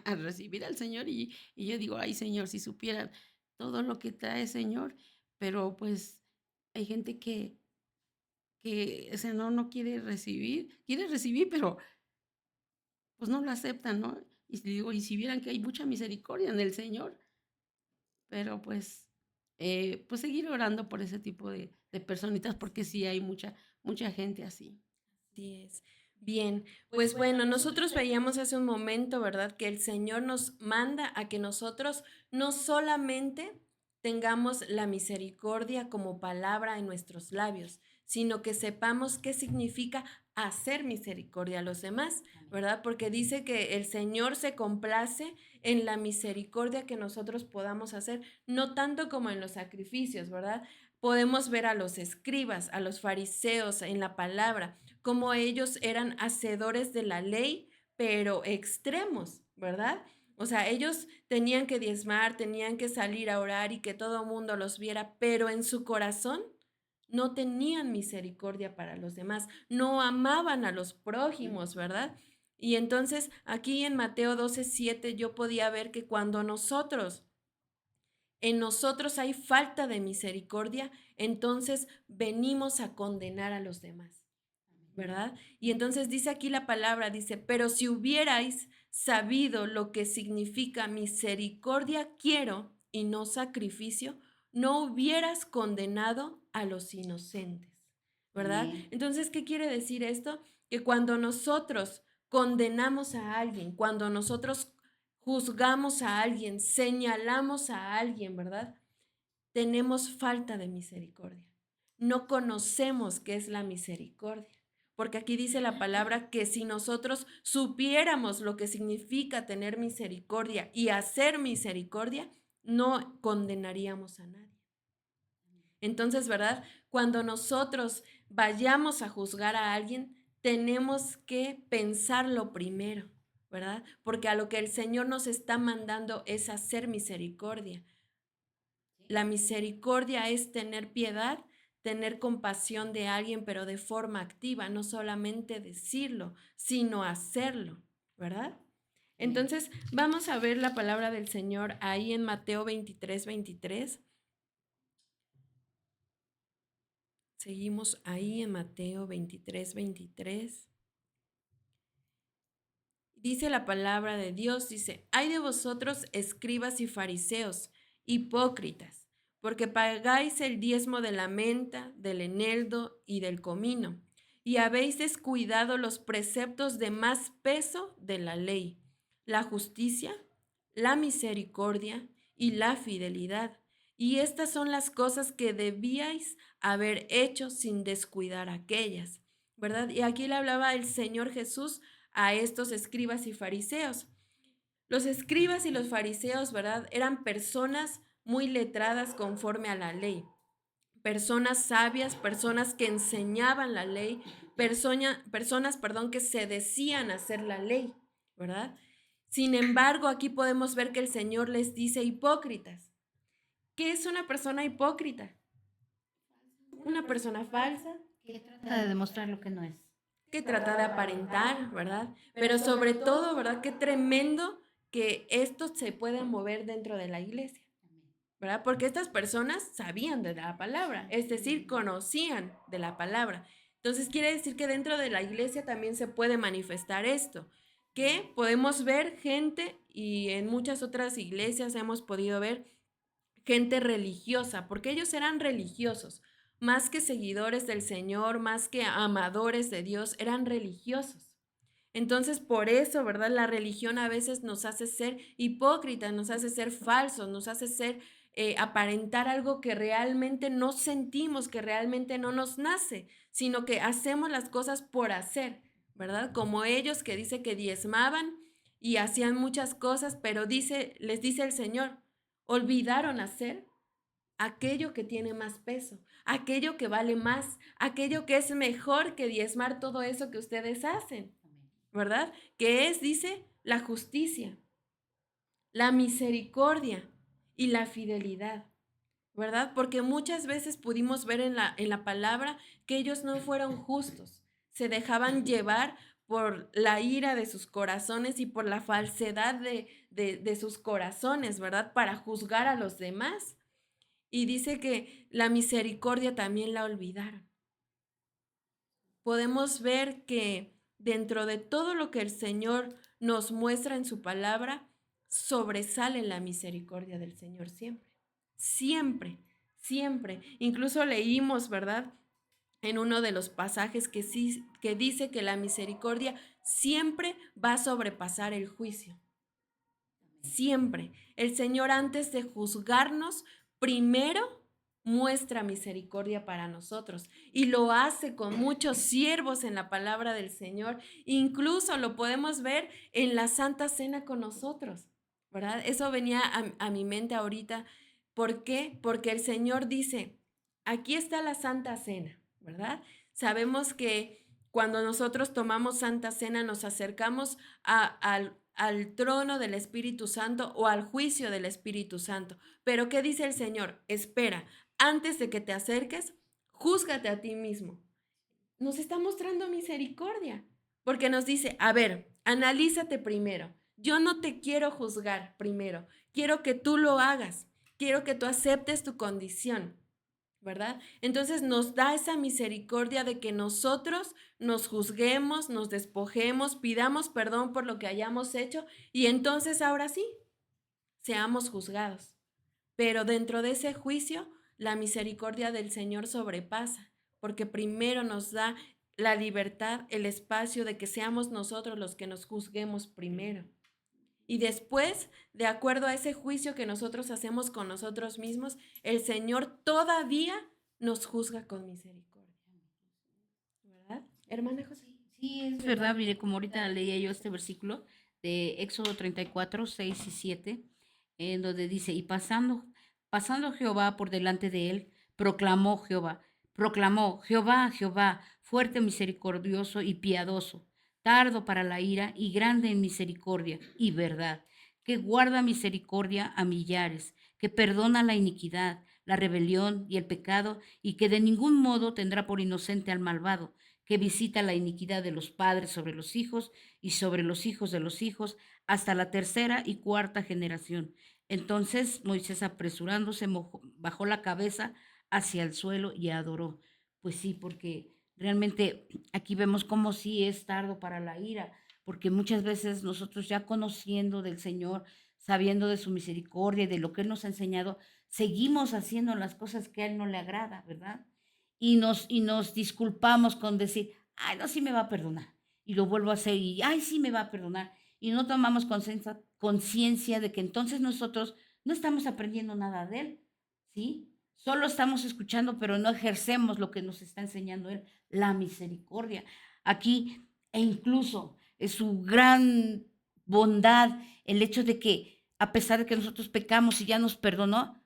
a recibir al Señor, y yo digo, ay, Señor, si supieran todo lo que trae, Señor, pero pues hay gente que o sea, no quiere recibir, pero pues no lo aceptan, ¿no? Y digo, y si vieran que hay mucha misericordia en el Señor, pero pues seguir orando por ese tipo de personitas, porque sí hay mucha gente así. Así es. Bien, pues bueno, nosotros veíamos hace un momento, ¿verdad? Que el Señor nos manda a que nosotros no solamente tengamos la misericordia como palabra en nuestros labios, sino que sepamos qué significa hacer misericordia a los demás, ¿verdad? Porque dice que el Señor se complace en la misericordia que nosotros podamos hacer, no tanto como en los sacrificios, ¿verdad? Podemos ver a los escribas, a los fariseos en la palabra, como ellos eran hacedores de la ley, pero extremos, ¿verdad? O sea, ellos tenían que diezmar, tenían que salir a orar y que todo el mundo los viera, pero en su corazón no tenían misericordia para los demás, no amaban a los prójimos, ¿verdad? Y entonces aquí en Mateo 12:7 yo podía ver que cuando en nosotros hay falta de misericordia, entonces venimos a condenar a los demás, ¿verdad? Y entonces dice aquí la palabra, dice, pero si hubierais sabido lo que significa misericordia quiero y no sacrificio, no hubieras condenado a los inocentes, ¿verdad? Amén. Entonces, ¿qué quiere decir esto? Que cuando nosotros condenamos a alguien, cuando nosotros juzgamos a alguien, señalamos a alguien, ¿verdad? Tenemos falta de misericordia. No conocemos qué es la misericordia. Porque aquí dice la palabra que si nosotros supiéramos lo que significa tener misericordia y hacer misericordia, no condenaríamos a nadie. Entonces, ¿verdad? Cuando nosotros vayamos a juzgar a alguien, tenemos que pensarlo primero, ¿verdad? Porque a lo que el Señor nos está mandando es hacer misericordia. La misericordia es tener piedad, tener compasión de alguien, pero de forma activa, no solamente decirlo, sino hacerlo, ¿verdad? Entonces, vamos a ver la palabra del Señor ahí en Mateo 23:23. Seguimos ahí en Mateo 23:23. Dice la palabra de Dios, dice, ay de vosotros, escribas y fariseos, hipócritas, porque pagáis el diezmo de la menta, del eneldo y del comino, y habéis descuidado los preceptos de más peso de la ley, la justicia, la misericordia y la fidelidad. Y estas son las cosas que debíais haber hecho sin descuidar aquellas, ¿verdad? Y aquí le hablaba el Señor Jesús a estos escribas y fariseos. Los escribas y los fariseos, ¿verdad? Eran personas muy letradas conforme a la ley, personas sabias, personas que enseñaban la ley, personas, que se decían hacer la ley, ¿verdad? Sin embargo, aquí podemos ver que el Señor les dice hipócritas. ¿Qué es una persona hipócrita? Una persona falsa, Que trata de demostrar lo que no es. que trata de aparentar, ¿verdad? Pero sobre todo, ¿verdad? Qué tremendo que esto se puede mover dentro de la iglesia, ¿verdad? Porque estas personas sabían de la palabra, es decir, conocían de la palabra. Entonces quiere decir que dentro de la iglesia también se puede manifestar esto, que podemos ver gente, y en muchas otras iglesias hemos podido ver gente religiosa, porque ellos eran religiosos, más que seguidores del Señor, más que amadores de Dios, eran religiosos. Entonces, por eso, ¿verdad? La religión a veces nos hace ser hipócritas, nos hace ser falsos, nos hace ser aparentar algo que realmente no sentimos, que realmente no nos nace, sino que hacemos las cosas por hacer, ¿verdad? Como ellos que dice que diezmaban y hacían muchas cosas, pero les dice el Señor, olvidaron hacer aquello que tiene más peso, aquello que vale más, aquello que es mejor que diezmar todo eso que ustedes hacen, ¿verdad? Que es, dice, la justicia, la misericordia y la fidelidad, ¿verdad? Porque muchas veces pudimos ver en la palabra que ellos no fueron justos, se dejaban llevar por la ira de sus corazones y por la falsedad de sus corazones, ¿verdad? Para juzgar a los demás. Y dice que la misericordia también la olvidaron. Podemos ver que dentro de todo lo que el Señor nos muestra en su palabra, sobresale la misericordia del Señor siempre. Siempre, siempre. Incluso leímos, ¿verdad? En uno de los pasajes que dice que la misericordia siempre va a sobrepasar el juicio. Siempre. El Señor, antes de juzgarnos, primero muestra misericordia para nosotros y lo hace con muchos siervos en la palabra del Señor. Incluso lo podemos ver en la Santa Cena con nosotros, ¿verdad? Eso venía a mi mente ahorita. ¿Por qué? Porque el Señor dice, aquí está la Santa Cena, ¿verdad? Sabemos que cuando nosotros tomamos Santa Cena nos acercamos al trono del Espíritu Santo o al juicio del Espíritu Santo. Pero ¿qué dice el Señor? Espera, antes de que te acerques, júzgate a ti mismo. Nos está mostrando misericordia, porque nos dice, a ver, analízate primero. Yo no te quiero juzgar primero, quiero que tú lo hagas, quiero que tú aceptes tu condición, ¿verdad? Entonces nos da esa misericordia de que nosotros nos juzguemos, nos despojemos, pidamos perdón por lo que hayamos hecho y entonces ahora sí, seamos juzgados. Pero dentro de ese juicio, la misericordia del Señor sobrepasa, porque primero nos da la libertad, el espacio de que seamos nosotros los que nos juzguemos primero. Y después, de acuerdo a ese juicio que nosotros hacemos con nosotros mismos, el Señor todavía nos juzga con misericordia. ¿Verdad, hermana José? Sí, es verdad, mire, como ahorita leía yo este versículo de Éxodo 34, 6 y 7, en donde dice, y pasando Jehová por delante de él, proclamó Jehová, Jehová, fuerte, misericordioso y piadoso, tardo para la ira y grande en misericordia y verdad, que guarda misericordia a millares, que perdona la iniquidad, la rebelión y el pecado, y que de ningún modo tendrá por inocente al malvado, que visita la iniquidad de los padres sobre los hijos y sobre los hijos de los hijos hasta la tercera y cuarta generación. Entonces Moisés, apresurándose, bajó la cabeza hacia el suelo y adoró. Pues sí, porque realmente aquí vemos cómo sí es tardo para la ira, porque muchas veces nosotros, ya conociendo del Señor, sabiendo de su misericordia y de lo que Él nos ha enseñado, seguimos haciendo las cosas que a Él no le agrada, ¿verdad? Y nos disculpamos con decir, ay, no, sí me va a perdonar. Y lo vuelvo a hacer y, ay, sí me va a perdonar. Y no tomamos conciencia de que entonces nosotros no estamos aprendiendo nada de Él, ¿sí? Solo estamos escuchando, pero no ejercemos lo que nos está enseñando Él, la misericordia. Aquí, e incluso es su gran bondad, el hecho de que a pesar de que nosotros pecamos y ya nos perdonó,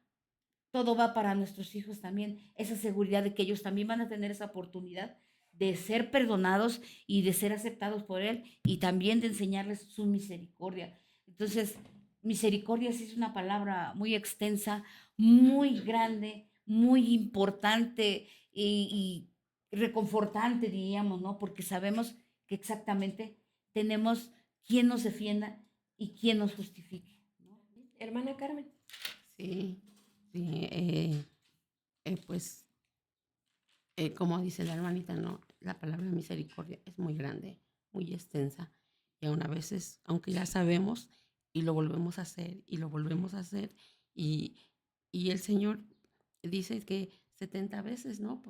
todo va para nuestros hijos también, esa seguridad de que ellos también van a tener esa oportunidad de ser perdonados y de ser aceptados por Él y también de enseñarles su misericordia. Entonces, misericordia sí es una palabra muy extensa, muy grande, muy importante y reconfortante, diríamos, ¿no? Porque sabemos que exactamente tenemos quien nos defienda y quien nos justifique, ¿no? Hermana Carmen. Sí, sí, pues como dice la hermanita, ¿no? La palabra misericordia es muy grande, muy extensa. Y aún a veces, aunque ya sabemos, y lo volvemos a hacer, y lo volvemos a hacer, y, y el Señor dice que 70 veces, ¿no?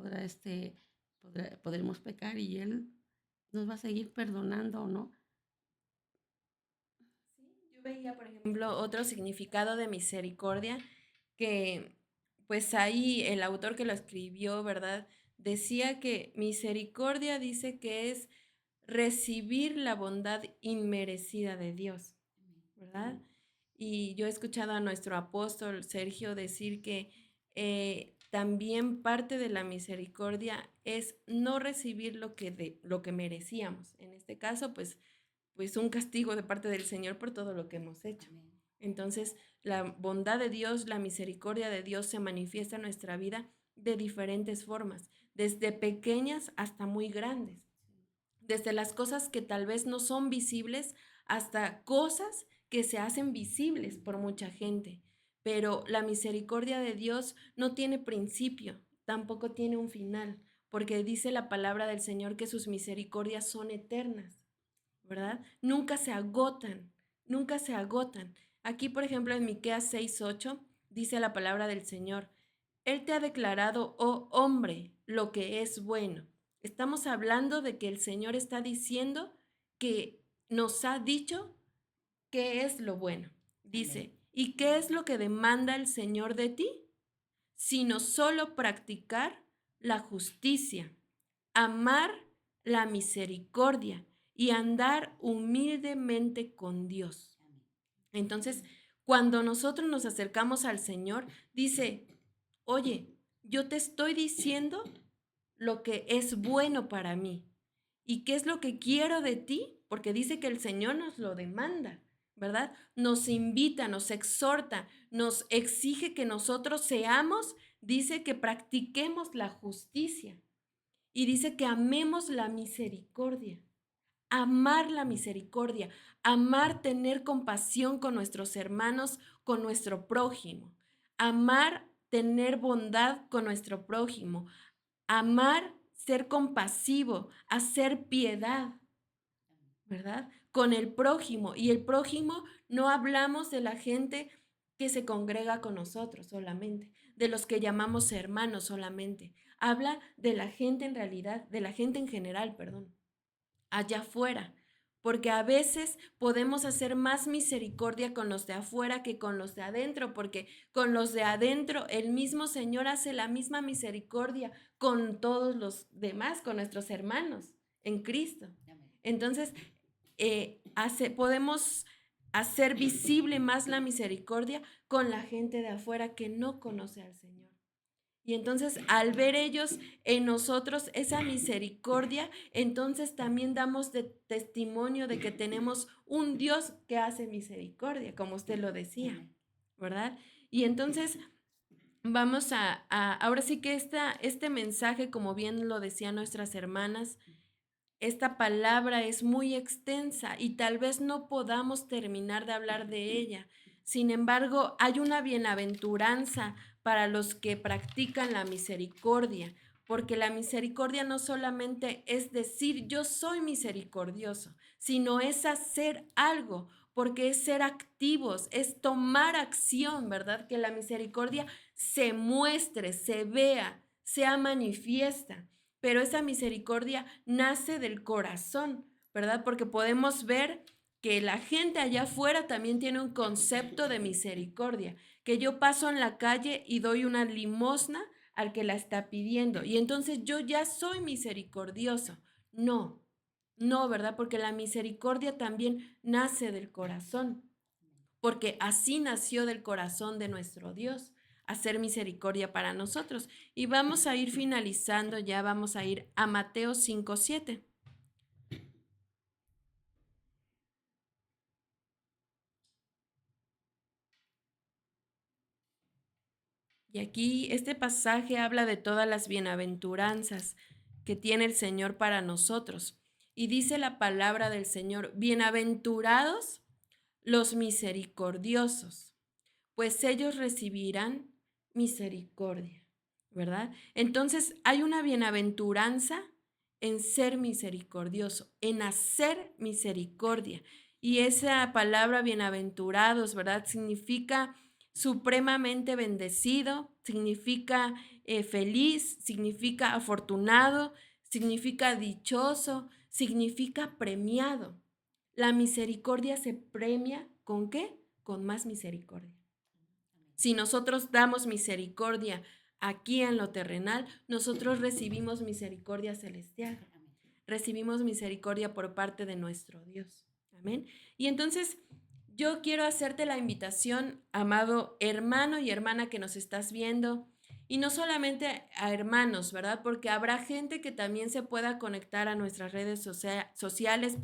Podremos pecar y Él nos va a seguir perdonando, ¿no? Yo veía, por ejemplo, otro significado de misericordia que, pues ahí el autor que lo escribió, ¿verdad? Decía que misericordia dice que es recibir la bondad inmerecida de Dios, ¿verdad? Y yo he escuchado a nuestro apóstol Sergio decir que también parte de la misericordia es no recibir lo que merecíamos. En este caso, pues un castigo de parte del Señor por todo lo que hemos hecho. Entonces, la bondad de Dios, la misericordia de Dios se manifiesta en nuestra vida de diferentes formas, desde pequeñas hasta muy grandes, desde las cosas que tal vez no son visibles hasta cosas que se hacen visibles por mucha gente. Pero la misericordia de Dios no tiene principio, tampoco tiene un final, porque dice la palabra del Señor que sus misericordias son eternas, ¿verdad? Nunca se agotan, nunca se agotan. Aquí, por ejemplo, en Miqueas 6:8 dice la palabra del Señor: Él te ha declarado, oh hombre, lo que es bueno. Estamos hablando de que el Señor está diciendo que nos ha dicho qué es lo bueno. Dice, ¿y qué es lo que demanda el Señor de ti? Sino solo practicar la justicia, amar la misericordia y andar humildemente con Dios. Entonces, cuando nosotros nos acercamos al Señor, dice, oye, yo te estoy diciendo lo que es bueno para mí. ¿Y qué es lo que quiero de ti? Porque dice que el Señor nos lo demanda, ¿verdad? Nos invita, nos exhorta, nos exige que nosotros seamos, dice que practiquemos la justicia y dice que amemos la misericordia. Amar la misericordia, amar tener compasión con nuestros hermanos, con nuestro prójimo, amar tener bondad con nuestro prójimo, amar ser compasivo, hacer piedad, ¿verdad? Con el prójimo. Y el prójimo no hablamos de la gente que se congrega con nosotros solamente, de los que llamamos hermanos solamente. Habla de la gente en realidad, de la gente en general, perdón, allá afuera. Porque a veces podemos hacer más misericordia con los de afuera que con los de adentro, porque con los de adentro el mismo Señor hace la misma misericordia con todos los demás, con nuestros hermanos en Cristo. Entonces, podemos hacer visible más la misericordia con la gente de afuera que no conoce al Señor. Y entonces, al ver ellos en nosotros esa misericordia, entonces también damos testimonio de que tenemos un Dios que hace misericordia, como usted lo decía, ¿verdad? Y entonces, vamos ahora sí que este mensaje, como bien lo decían nuestras hermanas, esta palabra es muy extensa y tal vez no podamos terminar de hablar de ella. Sin embargo, hay una bienaventuranza para los que practican la misericordia, porque la misericordia no solamente es decir yo soy misericordioso, sino es hacer algo, porque es ser activos, es tomar acción, ¿verdad? Que la misericordia se muestre, se vea, sea manifiesta, pero esa misericordia nace del corazón, ¿verdad? Porque podemos ver que la gente allá afuera también tiene un concepto de misericordia, que yo paso en la calle y doy una limosna al que la está pidiendo y entonces yo ya soy misericordioso. No, no, ¿verdad? Porque la misericordia también nace del corazón, porque así nació del corazón de nuestro Dios, hacer misericordia para nosotros. Y vamos a ir finalizando, ya vamos a ir a Mateo 5:7. Y aquí este pasaje habla de todas las bienaventuranzas que tiene el Señor para nosotros. Y dice la palabra del Señor, bienaventurados los misericordiosos, pues ellos recibirán misericordia, ¿verdad? Entonces hay una bienaventuranza en ser misericordioso, en hacer misericordia. Y esa palabra bienaventurados, ¿verdad? Significa supremamente bendecido, significa feliz, significa afortunado, significa dichoso, significa premiado. La misericordia se premia ¿con qué? Con más misericordia. Si nosotros damos misericordia aquí en lo terrenal, nosotros recibimos misericordia celestial. Recibimos misericordia por parte de nuestro Dios. Amén. Y entonces yo quiero hacerte la invitación, amado hermano y hermana que nos estás viendo, y no solamente a hermanos, ¿verdad? Porque habrá gente que también se pueda conectar a nuestras redes sociales,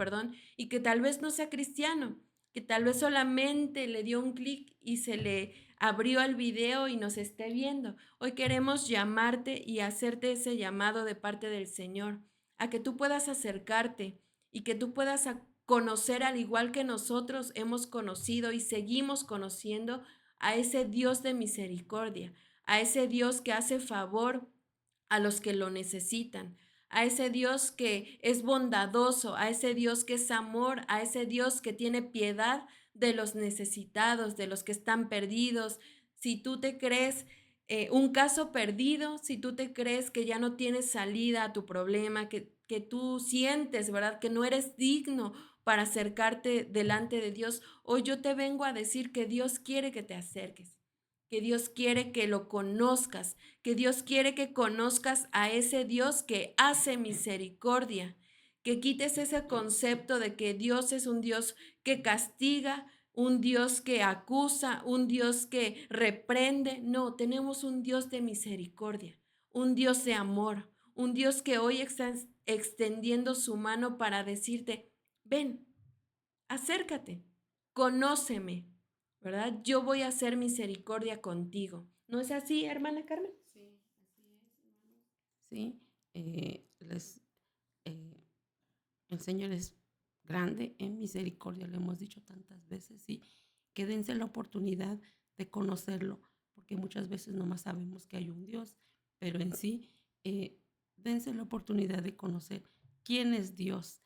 y que tal vez no sea cristiano, que tal vez solamente le dio un clic y se le abrió el video y nos esté viendo. Hoy queremos llamarte y hacerte ese llamado de parte del Señor, a que tú puedas acercarte y que tú puedas conocer, al igual que nosotros hemos conocido y seguimos conociendo, a ese Dios de misericordia, a ese Dios que hace favor a los que lo necesitan, a ese Dios que es bondadoso, a ese Dios que es amor, a ese Dios que tiene piedad de los necesitados, de los que están perdidos. Si tú te crees un caso perdido, si tú te crees que ya no tienes salida a tu problema, que tú sientes, ¿verdad? Que no eres digno para acercarte delante de Dios, hoy yo te vengo a decir que Dios quiere que te acerques, que Dios quiere que lo conozcas, que Dios quiere que conozcas a ese Dios que hace misericordia, que quites ese concepto de que Dios es un Dios que castiga, un Dios que acusa, un Dios que reprende. No, tenemos un Dios de misericordia, un Dios de amor, un Dios que hoy está extendiendo su mano para decirte, ven, acércate, conóceme, ¿verdad? Yo voy a hacer misericordia contigo. ¿No es así, hermana Carmen? Sí, así es, hermanos. Sí, el Señor es grande en misericordia, lo hemos dicho tantas veces, y que dense la oportunidad de conocerlo, porque muchas veces nomás sabemos que hay un Dios, pero en sí, dense la oportunidad de conocer quién es Dios,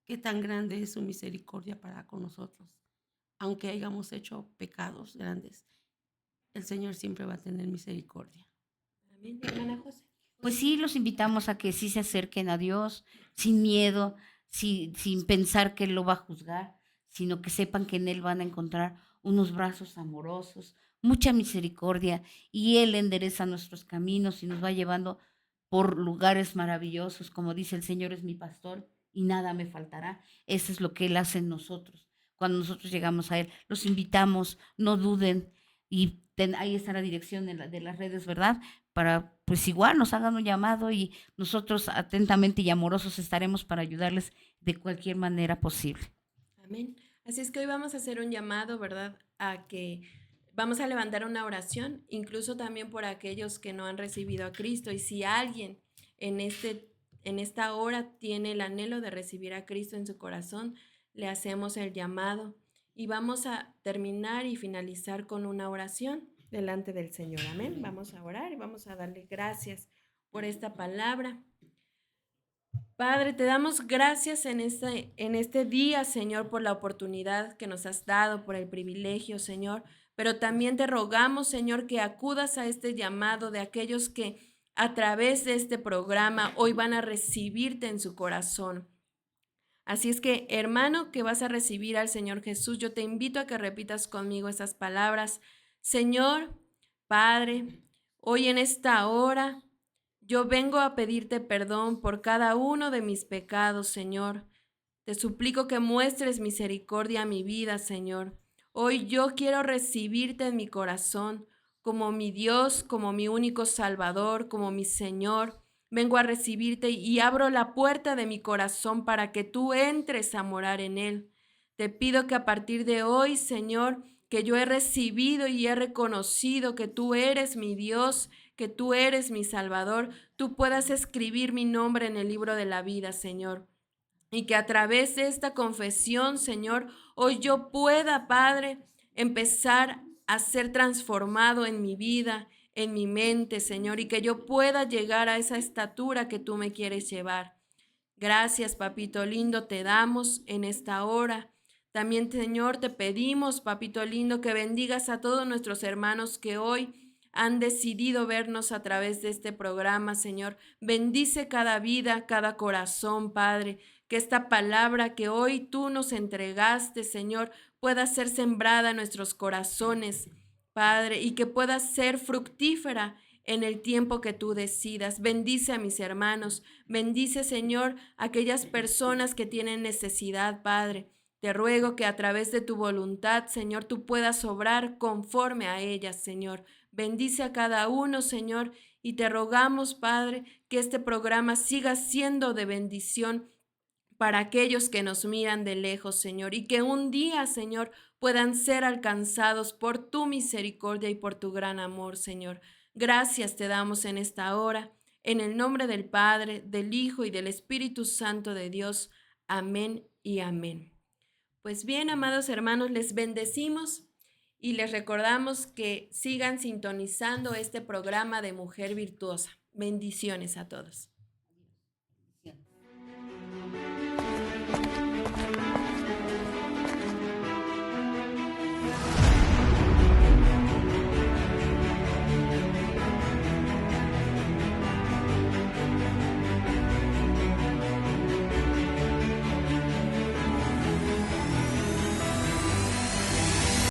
qué tan grande es su misericordia para con nosotros. Aunque hayamos hecho pecados grandes, el Señor siempre va a tener misericordia. Amén, hermana José. Pues sí, los invitamos a que sí se acerquen a Dios sin miedo, sin pensar que Él lo va a juzgar, sino que sepan que en Él van a encontrar unos brazos amorosos, mucha misericordia, y Él endereza nuestros caminos y nos va llevando por lugares maravillosos. Como dice el Señor es mi pastor y nada me faltará. Eso es lo que Él hace en nosotros. Cuando nosotros llegamos a Él, los invitamos, no duden, y ahí está la dirección de las redes, ¿verdad? Para, pues igual nos hagan un llamado y nosotros atentamente y amorosos estaremos para ayudarles de cualquier manera posible. Amén. Así es que hoy vamos a hacer un llamado, ¿verdad? A que vamos a levantar una oración, incluso también por aquellos que no han recibido a Cristo. Y si alguien en esta hora tiene el anhelo de recibir a Cristo en su corazón, le hacemos el llamado y vamos a terminar y finalizar con una oración delante del Señor. Amén. Vamos a orar y vamos a darle gracias por esta palabra. Padre, te damos gracias en este día, Señor, por la oportunidad que nos has dado, por el privilegio, Señor, pero también te rogamos, Señor, que acudas a este llamado de aquellos que a través de este programa hoy van a recibirte en su corazón. Así es que, hermano, que vas a recibir al Señor Jesús, yo te invito a que repitas conmigo esas palabras. Señor, Padre, hoy en esta hora yo vengo a pedirte perdón por cada uno de mis pecados, Señor. Te suplico que muestres misericordia a mi vida, Señor. Hoy yo quiero recibirte en mi corazón como mi Dios, como mi único Salvador, como mi Señor. Vengo a recibirte y abro la puerta de mi corazón para que tú entres a morar en él. Te pido que a partir de hoy, Señor, que yo he recibido y he reconocido que tú eres mi Dios, que tú eres mi Salvador, tú puedas escribir mi nombre en el libro de la vida, Señor. Y que a través de esta confesión, Señor, hoy yo pueda, Padre, empezar a ser transformado en mi vida, en mi mente, Señor, y que yo pueda llegar a esa estatura que tú me quieres llevar. Gracias, papito lindo, te damos en esta hora. También, Señor, te pedimos, papito lindo, que bendigas a todos nuestros hermanos que hoy han decidido vernos a través de este programa, Señor. Bendice cada vida, cada corazón, Padre. Que esta palabra que hoy tú nos entregaste, Señor, pueda ser sembrada en nuestros corazones, Padre, y que pueda ser fructífera en el tiempo que tú decidas. Bendice a mis hermanos, bendice, Señor, a aquellas personas que tienen necesidad, Padre. Te ruego que a través de tu voluntad, Señor, tú puedas obrar conforme a ellas, Señor. Bendice a cada uno, Señor, y te rogamos, Padre, que este programa siga siendo de bendición para aquellos que nos miran de lejos, Señor, y que un día, Señor, puedan ser alcanzados por tu misericordia y por tu gran amor, Señor. Gracias te damos en esta hora, en el nombre del Padre, del Hijo y del Espíritu Santo de Dios. Amén y amén. Pues bien, amados hermanos, les bendecimos y les recordamos que sigan sintonizando este programa de Mujer Virtuosa. Bendiciones a todos.